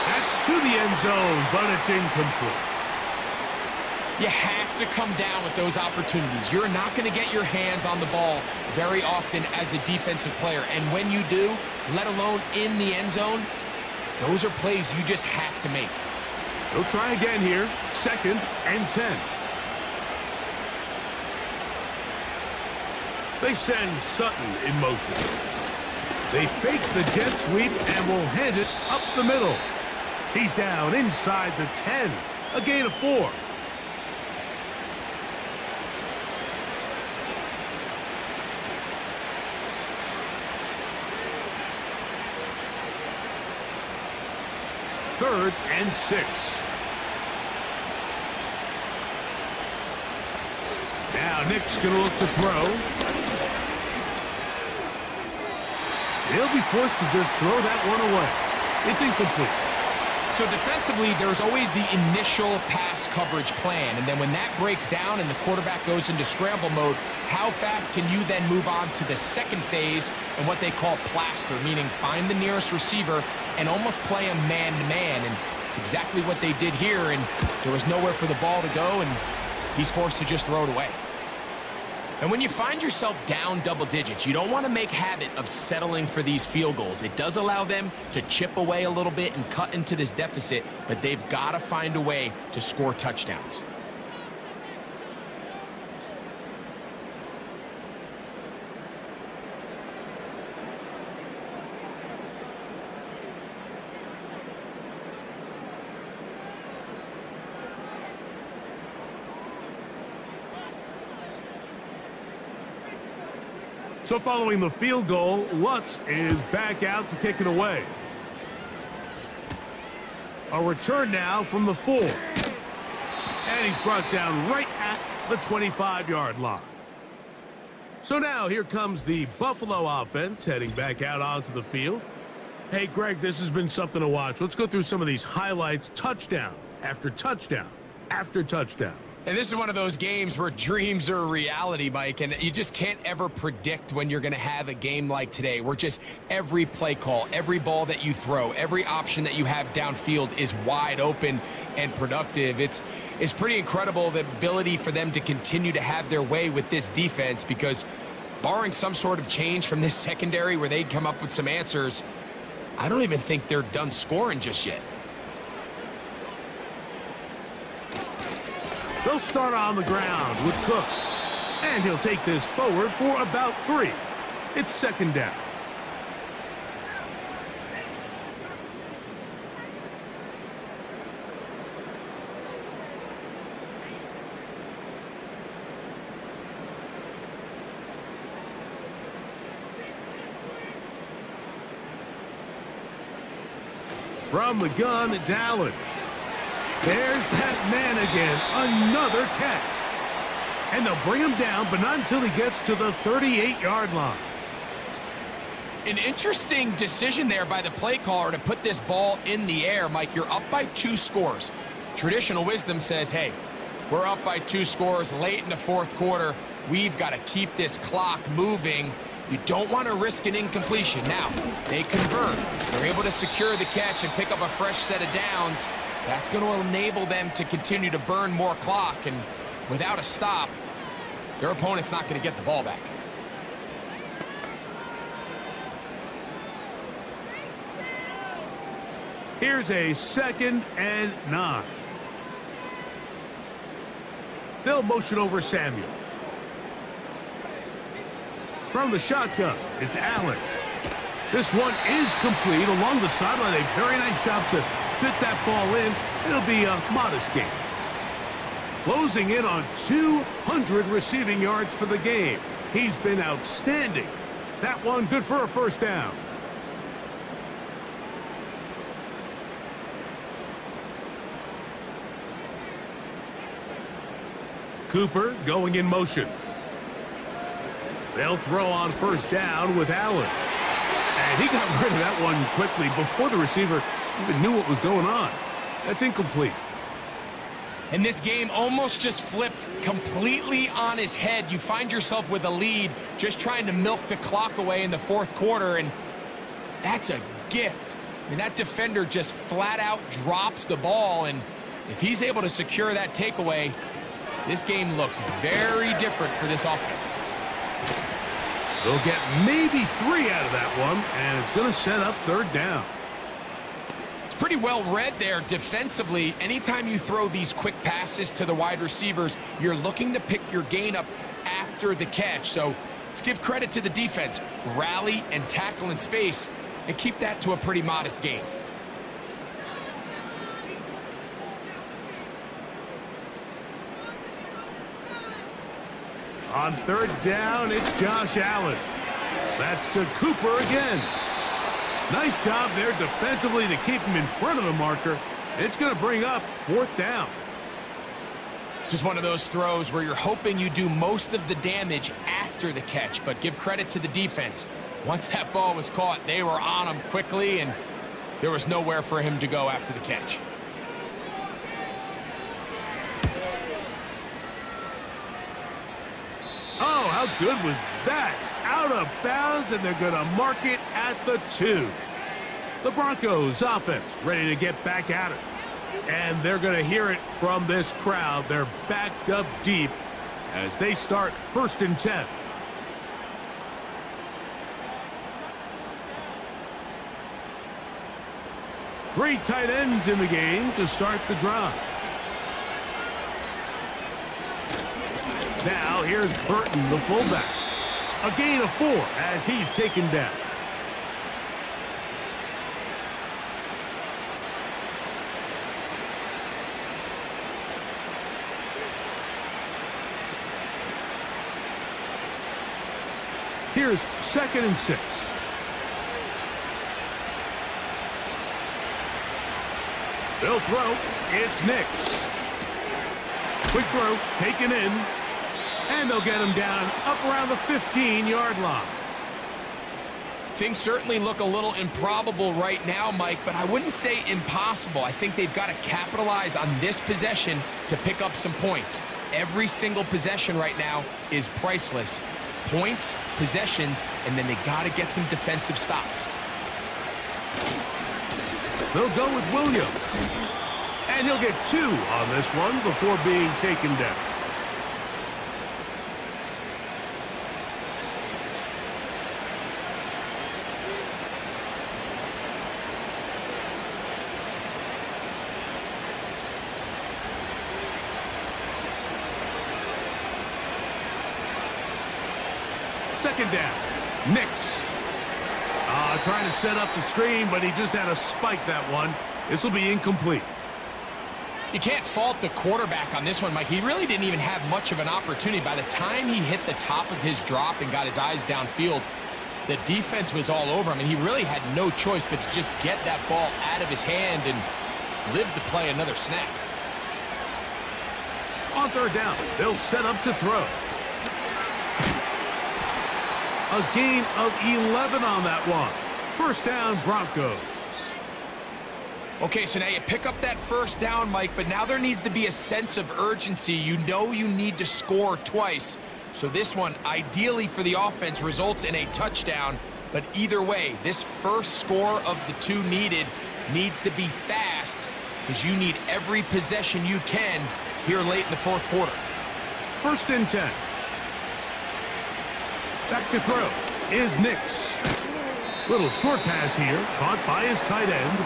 That's to the end zone, but it's incomplete. You have to come down with those opportunities. You're not going to get your hands on the ball very often as a defensive player. And when you do, let alone in the end zone, those are plays you just have to make. They'll try again here. 2nd and 10. They send Sutton in motion. They fake the jet sweep and will hand it up the middle. He's down inside the 10. A gain of 4. Third and 6. Now Nick's going to look to throw. He'll be forced to just throw that one away. It's incomplete. So defensively, there's always the initial pass coverage plan, and then when that breaks down and the quarterback goes into scramble mode, how fast can you then move on to the second phase and what they call plaster, meaning find the nearest receiver and almost play a man-to-man, and it's exactly what they did here, and there was nowhere for the ball to go, and he's forced to just throw it away. And when you find yourself down double digits, you don't want to make habit of settling for these field goals. It does allow them to chip away a little bit and cut into this deficit, but they've got to find a way to score touchdowns. So following the field goal, Lutz is back out to kick it away. A return now from the 4. And he's brought down right at the 25-yard line. So now here comes the Buffalo offense heading back out onto the field. Hey, Greg, this has been something to watch. Let's go through some of these highlights. Touchdown after touchdown after touchdown. And this is one of those games where dreams are a reality, Mike, and you just can't ever predict when you're going to have a game like today, where just every play call, every ball that you throw, every option that you have downfield is wide open and productive. It's pretty incredible, the ability for them to continue to have their way with this defense, because barring some sort of change from this secondary where they'd come up with some answers, I don't even think they're done scoring just yet. They'll start on the ground with Cook. And he'll take this forward for about 3. It's 2nd down. From the gun, it's Allen. There's that man again, another catch. And they'll bring him down, but not until he gets to the 38-yard line. An interesting decision there by the play caller to put this ball in the air, Mike. You're up by 2 scores. Traditional wisdom says, hey, we're up by 2 scores late in the fourth quarter. We've got to keep this clock moving. You don't want to risk an incompletion. Now, they convert. They're able to secure the catch and pick up a fresh set of downs. That's going to enable them to continue to burn more clock. And without a stop, their opponent's not going to get the ball back. Here's a 2nd and 9. They'll motion over Samuel. From the shotgun, it's Allen. This one is complete along the sideline. A very nice job to fit that ball in. It'll be a modest gain. Closing in on 200 receiving yards for the game. He's been outstanding. That one good for a first down. Cooper going in motion. They'll throw on first down with Allen. And he got rid of that one quickly before the receiver even knew what was going on. That's incomplete. And this game almost just flipped completely on his head. You find yourself with a lead, just trying to milk the clock away in the fourth quarter, and that's a gift. I mean, that defender just flat out drops the ball, and if he's able to secure that takeaway, this game looks very different for this offense. They'll get maybe 3 out of that one, and it's going to set up third down. It's pretty well read there defensively. Anytime you throw these quick passes to the wide receivers, you're looking to pick your gain up after the catch. So let's give credit to the defense. Rally and tackle in space and keep that to a pretty modest gain. On third down, it's Josh Allen. That's to Cooper again. Nice job there defensively to keep him in front of the marker. It's going to bring up fourth down. This is one of those throws where you're hoping you do most of the damage after the catch, but give credit to the defense. Once that ball was caught, they were on him quickly, and there was nowhere for him to go after the catch. Oh, how good was that? Out of bounds, and they're going to mark it at the 2. The Broncos offense ready to get back at it. And they're going to hear it from this crowd. They're backed up deep as they start 1st and 10. Three tight ends in the game to start the drive. Now here's Burton, the fullback. A gain of 4 as he's taken down. Here's 2nd and 6. They'll throw. It's Nix. Quick throw, taken in. And they'll get him down up around the 15-yard line. Things certainly look a little improbable right now, Mike, but I wouldn't say impossible. I think they've got to capitalize on this possession to pick up some points. Every single possession right now is priceless. Points, possessions, and then they got to get some defensive stops. They'll go with Williams. And he'll get 2 on this one before being taken down. Second down. Nix. Trying to set up the screen, but he just had to spike that one. This will be incomplete. You can't fault the quarterback on this one, Mike. He really didn't even have much of an opportunity. By the time he hit the top of his drop and got his eyes downfield, the defense was all over him, and he really had no choice but to just get that ball out of his hand and live to play another snap. On third down, they'll set up to throw. A gain of 11 on that one. First down, Broncos. Okay, so now you pick up that first down, Mike, but now there needs to be a sense of urgency. You know you need to score twice. So this one, ideally for the offense, results in a touchdown. But either way, this first score of the two needed needs to be fast, because you need every possession you can here late in the fourth quarter. 1st and 10. Back to throw is Nix. Little short pass here, caught by his tight end.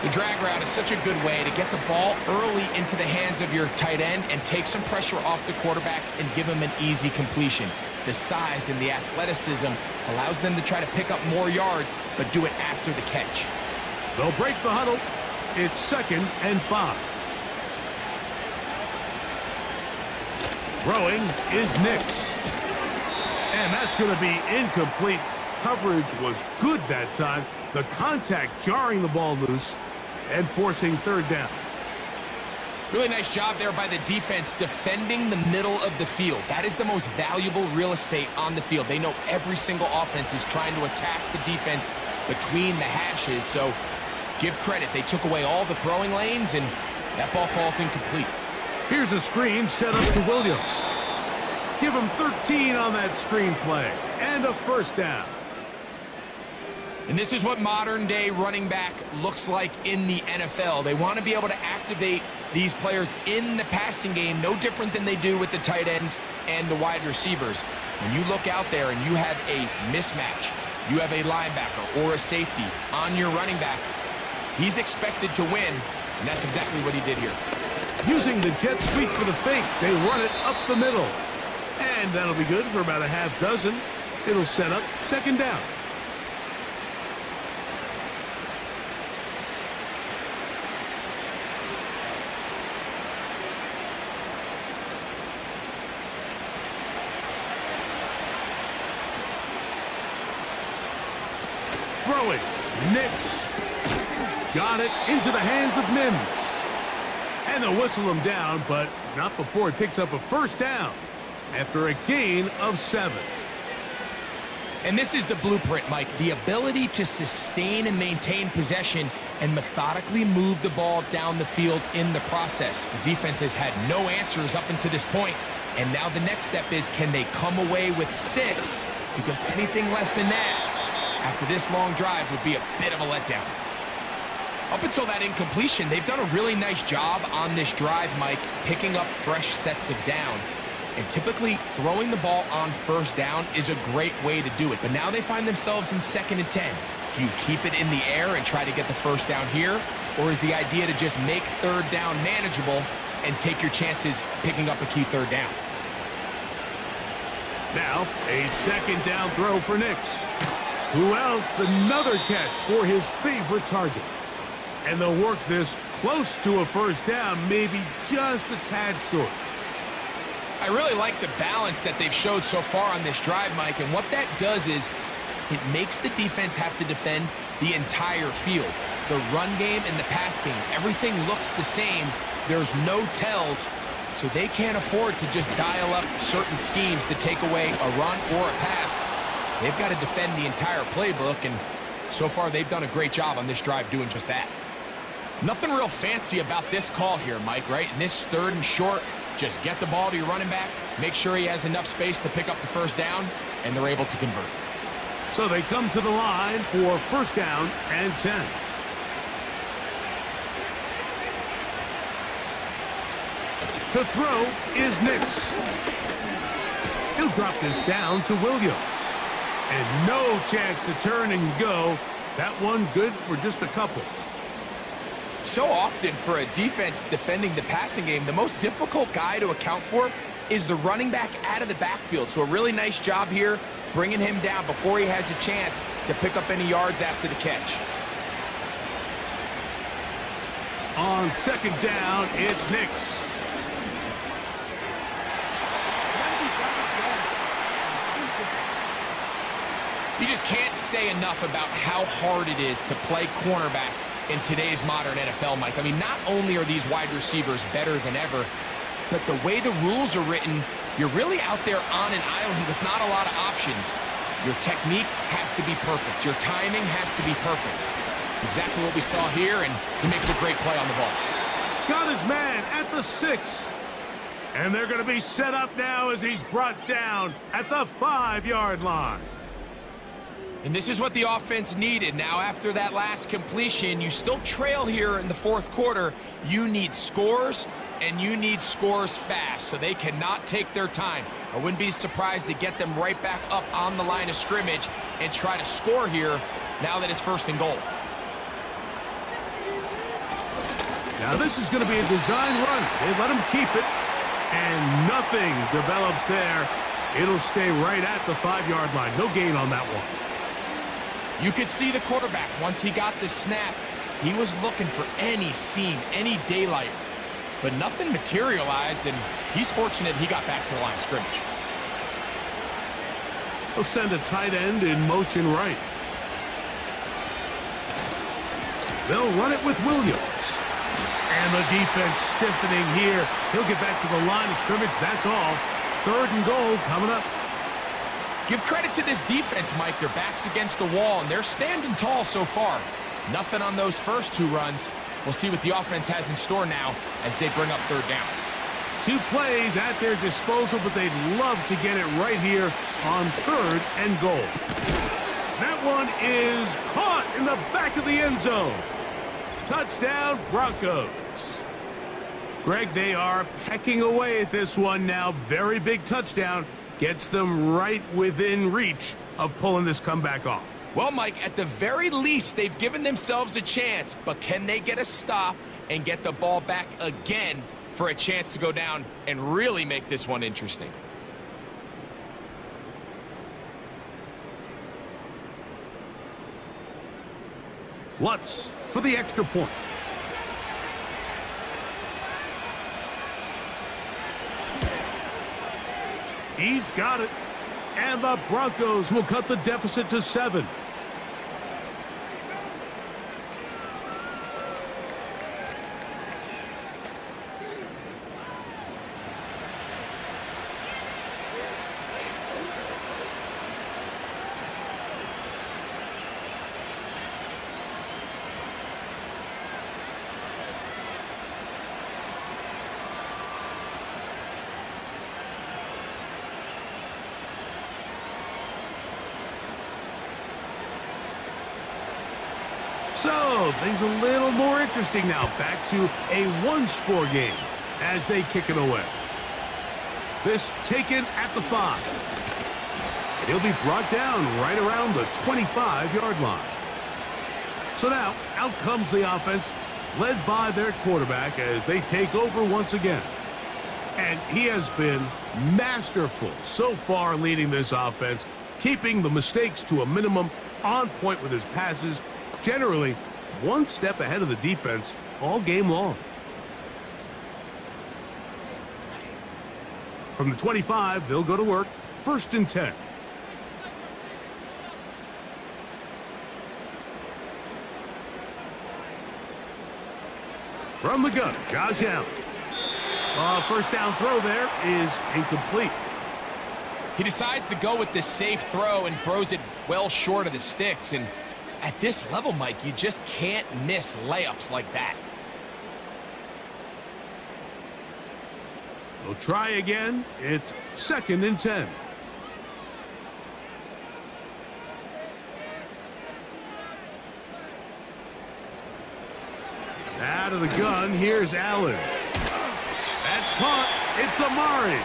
The drag route is such a good way to get the ball early into the hands of your tight end and take some pressure off the quarterback and give him an easy completion. The size and the athleticism allows them to try to pick up more yards, but do it after the catch. They'll break the huddle. It's 2nd and 5. Throwing is Nix. And that's going to be incomplete. Coverage was good that time. The contact jarring the ball loose and forcing 3rd down. Really nice job there by the defense defending the middle of the field. That is the most valuable real estate on the field. They know every single offense is trying to attack the defense between the hashes. So give credit. They took away all the throwing lanes, and that ball falls incomplete. Here's a screen set up to Williams. Give him 13 on that screen play and a 1st down. And this is what modern-day running back looks like in the NFL. They want to be able to activate these players in the passing game, no different than they do with the tight ends and the wide receivers. When you look out there and you have a mismatch, you have a linebacker or a safety on your running back, he's expected to win, and that's exactly what he did here. Using the jet sweep for the fake, they run it up the middle. And that'll be good for about a half dozen. It'll set up 2nd down. Throwing. Nix. Got it into the hands of Mims. And they'll whistle him down, but not before he picks up a 1st down after a gain of 7. And this is the blueprint, Mike. The ability to sustain and maintain possession and methodically move the ball down the field in the process. The defense has had no answers up until this point, and now the next step is, can they come away with 6? Because anything less than that after this long drive would be a bit of a letdown. Up until that incompletion, they've done a really nice job on this drive, Mike, picking up fresh sets of downs. And typically, throwing the ball on 1st down is a great way to do it. But now they find themselves in 2nd and 10. Do you keep it in the air and try to get the 1st down here? Or is the idea to just make 3rd down manageable and take your chances picking up a key 3rd down? Now, a 2nd down throw for Nix. Who else? Another catch for his favorite target. And they'll work this close to a 1st down, maybe just a tad short. I really like the balance that they've showed so far on this drive, Mike, and what that does is it makes the defense have to defend the entire field. The run game and the pass game, everything looks the same. There's no tells, so they can't afford to just dial up certain schemes to take away a run or a pass. They've got to defend the entire playbook, and so far they've done a great job on this drive doing just that. Nothing real fancy about this call here, Mike, right? In this 3rd and short, just get the ball to your running back, make sure he has enough space to pick up the 1st down, and they're able to convert. So they come to the line for 1st down and 10. To throw is Nix. He'll drop this down to Williams. And no chance to turn and go. That one good for just a couple. So often for a defense defending the passing game, the most difficult guy to account for is the running back out of the backfield. So a really nice job here, bringing him down before he has a chance to pick up any yards after the catch. On 2nd down, it's Nix. You just can't say enough about how hard it is to play cornerback in today's modern NFL, Mike. I mean, not only are these wide receivers better than ever, but the way the rules are written, you're really out there on an island with not a lot of options. Your technique has to be perfect. Your timing has to be perfect. It's exactly what we saw here, and he makes a great play on the ball. Got his man at the 6. And they're going to be set up now as he's brought down at the 5-yard line. And this is what the offense needed. Now, after that last completion, you still trail here in the fourth quarter. You need scores, and you need scores fast, so they cannot take their time. I wouldn't be surprised to get them right back up on the line of scrimmage and try to score here now that it's 1st and goal. Now, this is going to be a design run. They let him keep it, and nothing develops there. It'll stay right at the 5-yard line. No gain on that one. You could see the quarterback, once he got the snap, he was looking for any seam, any daylight, but nothing materialized, and he's fortunate he got back to the line of scrimmage. He'll send a tight end in motion right. They'll run it with Williams. And the defense stiffening here. He'll get back to the line of scrimmage, that's all. 3rd and goal coming up. Give credit to this defense, Mike. Their back's against the wall, and they're standing tall so far. Nothing on those first 2 runs. We'll see what the offense has in store now as they bring up 3rd down. 2 plays at their disposal, but they'd love to get it right here on 3rd and goal. That one is caught in the back of the end zone. Touchdown, Broncos. Greg, they are pecking away at this one now. Very big touchdown. Gets them right within reach of pulling this comeback off. Well, Mike, at the very least, they've given themselves a chance, but can they get a stop and get the ball back again for a chance to go down and really make this one interesting? Lutz for the extra point. He's got it. And the Broncos will cut the deficit to 7. So, things a little more interesting now. Back to a 1-score game as they kick it away. This taken at the 5. He'll be brought down right around the 25-yard line. So now, out comes the offense, led by their quarterback as they take over once again. And he has been masterful so far leading this offense, keeping the mistakes to a minimum, on point with his passes, generally one step ahead of the defense all game long. From the 25, they'll go to work. 1st and 10. From the gun, Josh Allen. First down throw there is incomplete. He decides to go with this safe throw and throws it well short of the sticks. And at this level, Mike, you just can't miss layups like that. They'll try again. It's 2nd and 10. Out of the gun, here's Allen. That's caught. It's Amari.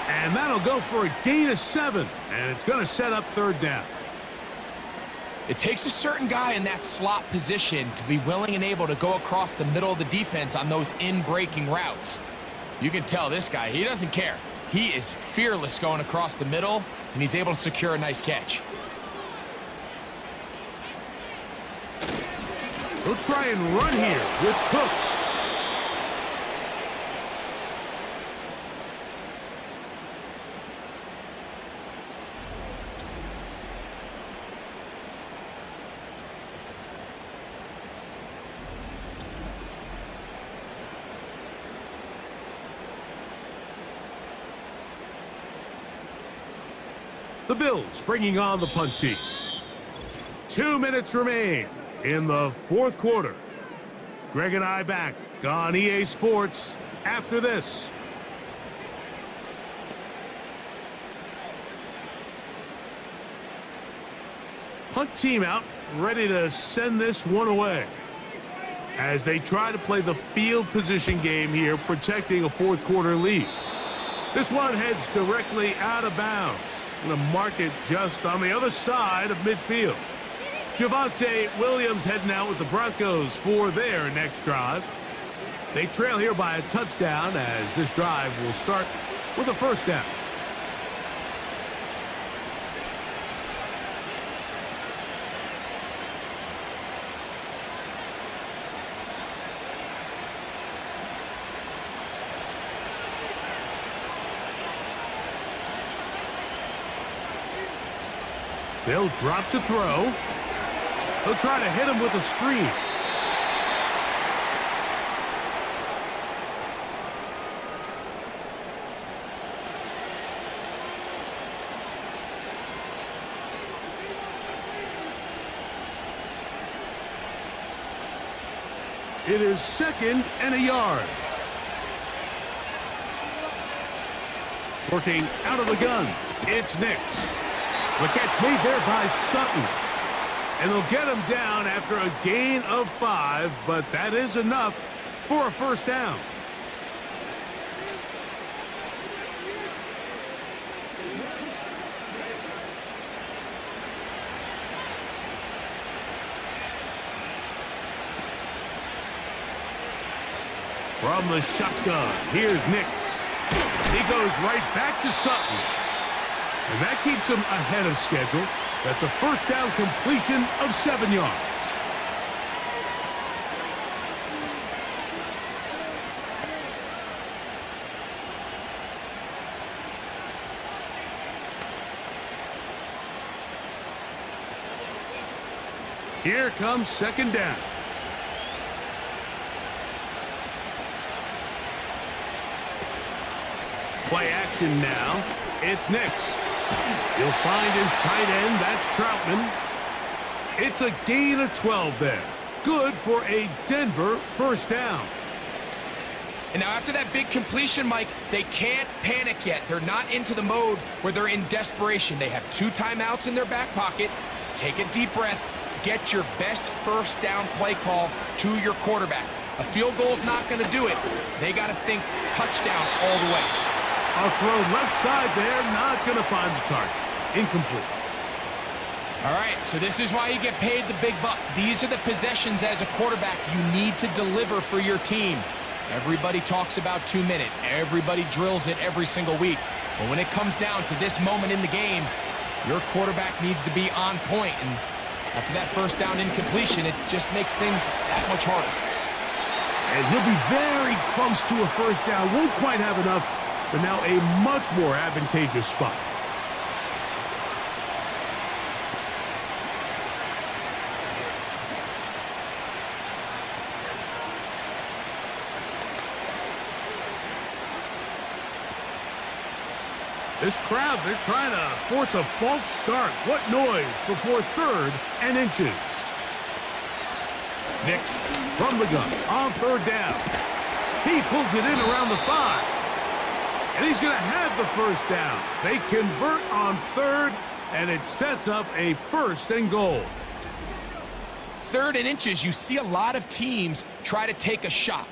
And that'll go for a gain of 7. And it's going to set up 3rd down. It takes a certain guy in that slot position to be willing and able to go across the middle of the defense on those in-breaking routes. You can tell this guy, he doesn't care. He is fearless going across the middle, and he's able to secure a nice catch. He'll try and run here with Cook. The Bills bringing on the punt team. 2 minutes remain. in the fourth quarter. Greg and I back on EA Sports after this. Punt team out, ready to send this one away as they try to play the field position game here, protecting a fourth quarter lead. This one heads directly out of bounds. Going to mark it just on the other side of midfield. Javonte Williams heading out with the Broncos for their next drive. They trail here by a touchdown as this drive will start with a first down. They'll drop to throw. They'll try to hit him with a screen. It is 2nd and a yard. Working out of the gun, it's Nix. The catch made there by Sutton. And they'll get him down after a gain of 5, but that is enough for a first down. From the shotgun, here's Nix. He goes right back to Sutton. And that keeps him ahead of schedule. That's a first down completion of 7 yards. Here comes 2nd down. Play action now. It's Nix. He'll find his tight end. That's Troutman. It's a gain of 12 there. Good for a Denver first down. And now after that big completion, Mike, they can't panic yet. They're not into the mode where they're in desperation. They have 2 timeouts in their back pocket. Take a deep breath. Get your best first down play call to your quarterback. A field goal's not going to do it. They got to think touchdown all the way. A throw left side there, not going to find the target. Incomplete. All right, so this is why you get paid the big bucks. These are the possessions as a quarterback you need to deliver for your team. Everybody talks about 2-minute. Everybody drills it every single week. But when it comes down to this moment in the game, your quarterback needs to be on point. And after that first down incompletion, it just makes things that much harder. And he'll be very close to a first down. Won't quite have enough, but now a much more advantageous spot. This crowd, they're trying to force a false start. What noise before 3rd and inches. Nix from the gun on 3rd down. He pulls it in around the 5. And he's going to have the first down. They convert on 3rd, and it sets up a 1st and goal. 3rd and inches, you see a lot of teams try to take a shot.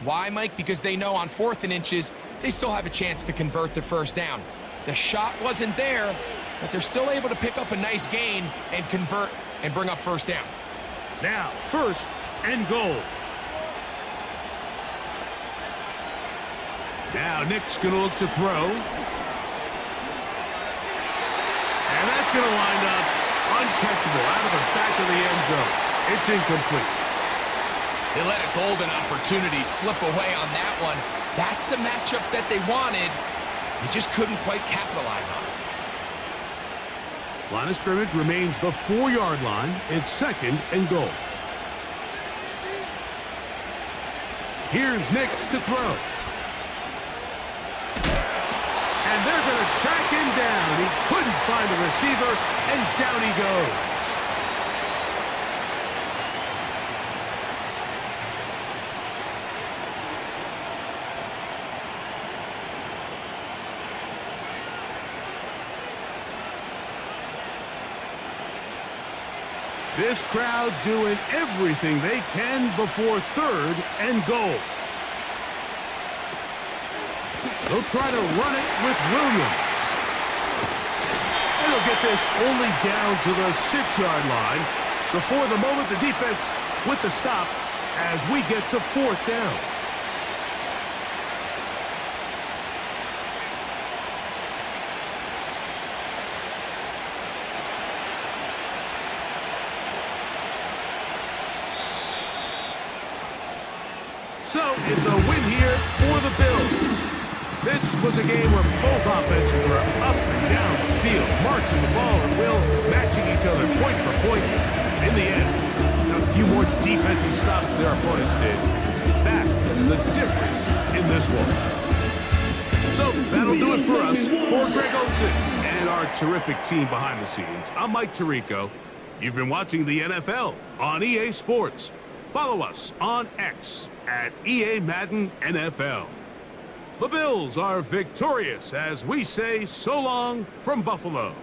Why, Mike? Because they know on 4th and inches, they still have a chance to convert the first down. The shot wasn't there, but they're still able to pick up a nice gain and convert and bring up first down. Now, 1st and goal. Now Nick's going to look to throw. And that's going to wind up uncatchable out of the back of the end zone. It's incomplete. They let a golden opportunity slip away on that one. That's the matchup that they wanted. They just couldn't quite capitalize on it. Line of scrimmage remains the 4-yard line. It's 2nd and goal. Here's Nix to throw. And they're going to track him down. He couldn't find the receiver, and down he goes. This crowd doing everything they can before 3rd and goal. They'll try to run it with Williams. And they'll get this only down to the 6-yard line. So for the moment, the defense with the stop as we get to 4th down. So it's a win here for the Bills. This was a game where both offenses were up and down the field, marching the ball and will, matching each other point for point. And in the end, got a few more defensive stops than their opponents did. That is the difference in this one. So that'll do it for us. For Greg Olsen and our terrific team behind the scenes, I'm Mike Tirico. You've been watching the NFL on EA Sports. Follow us on X at EA Madden NFL. The Bills are victorious as we say so long from Buffalo.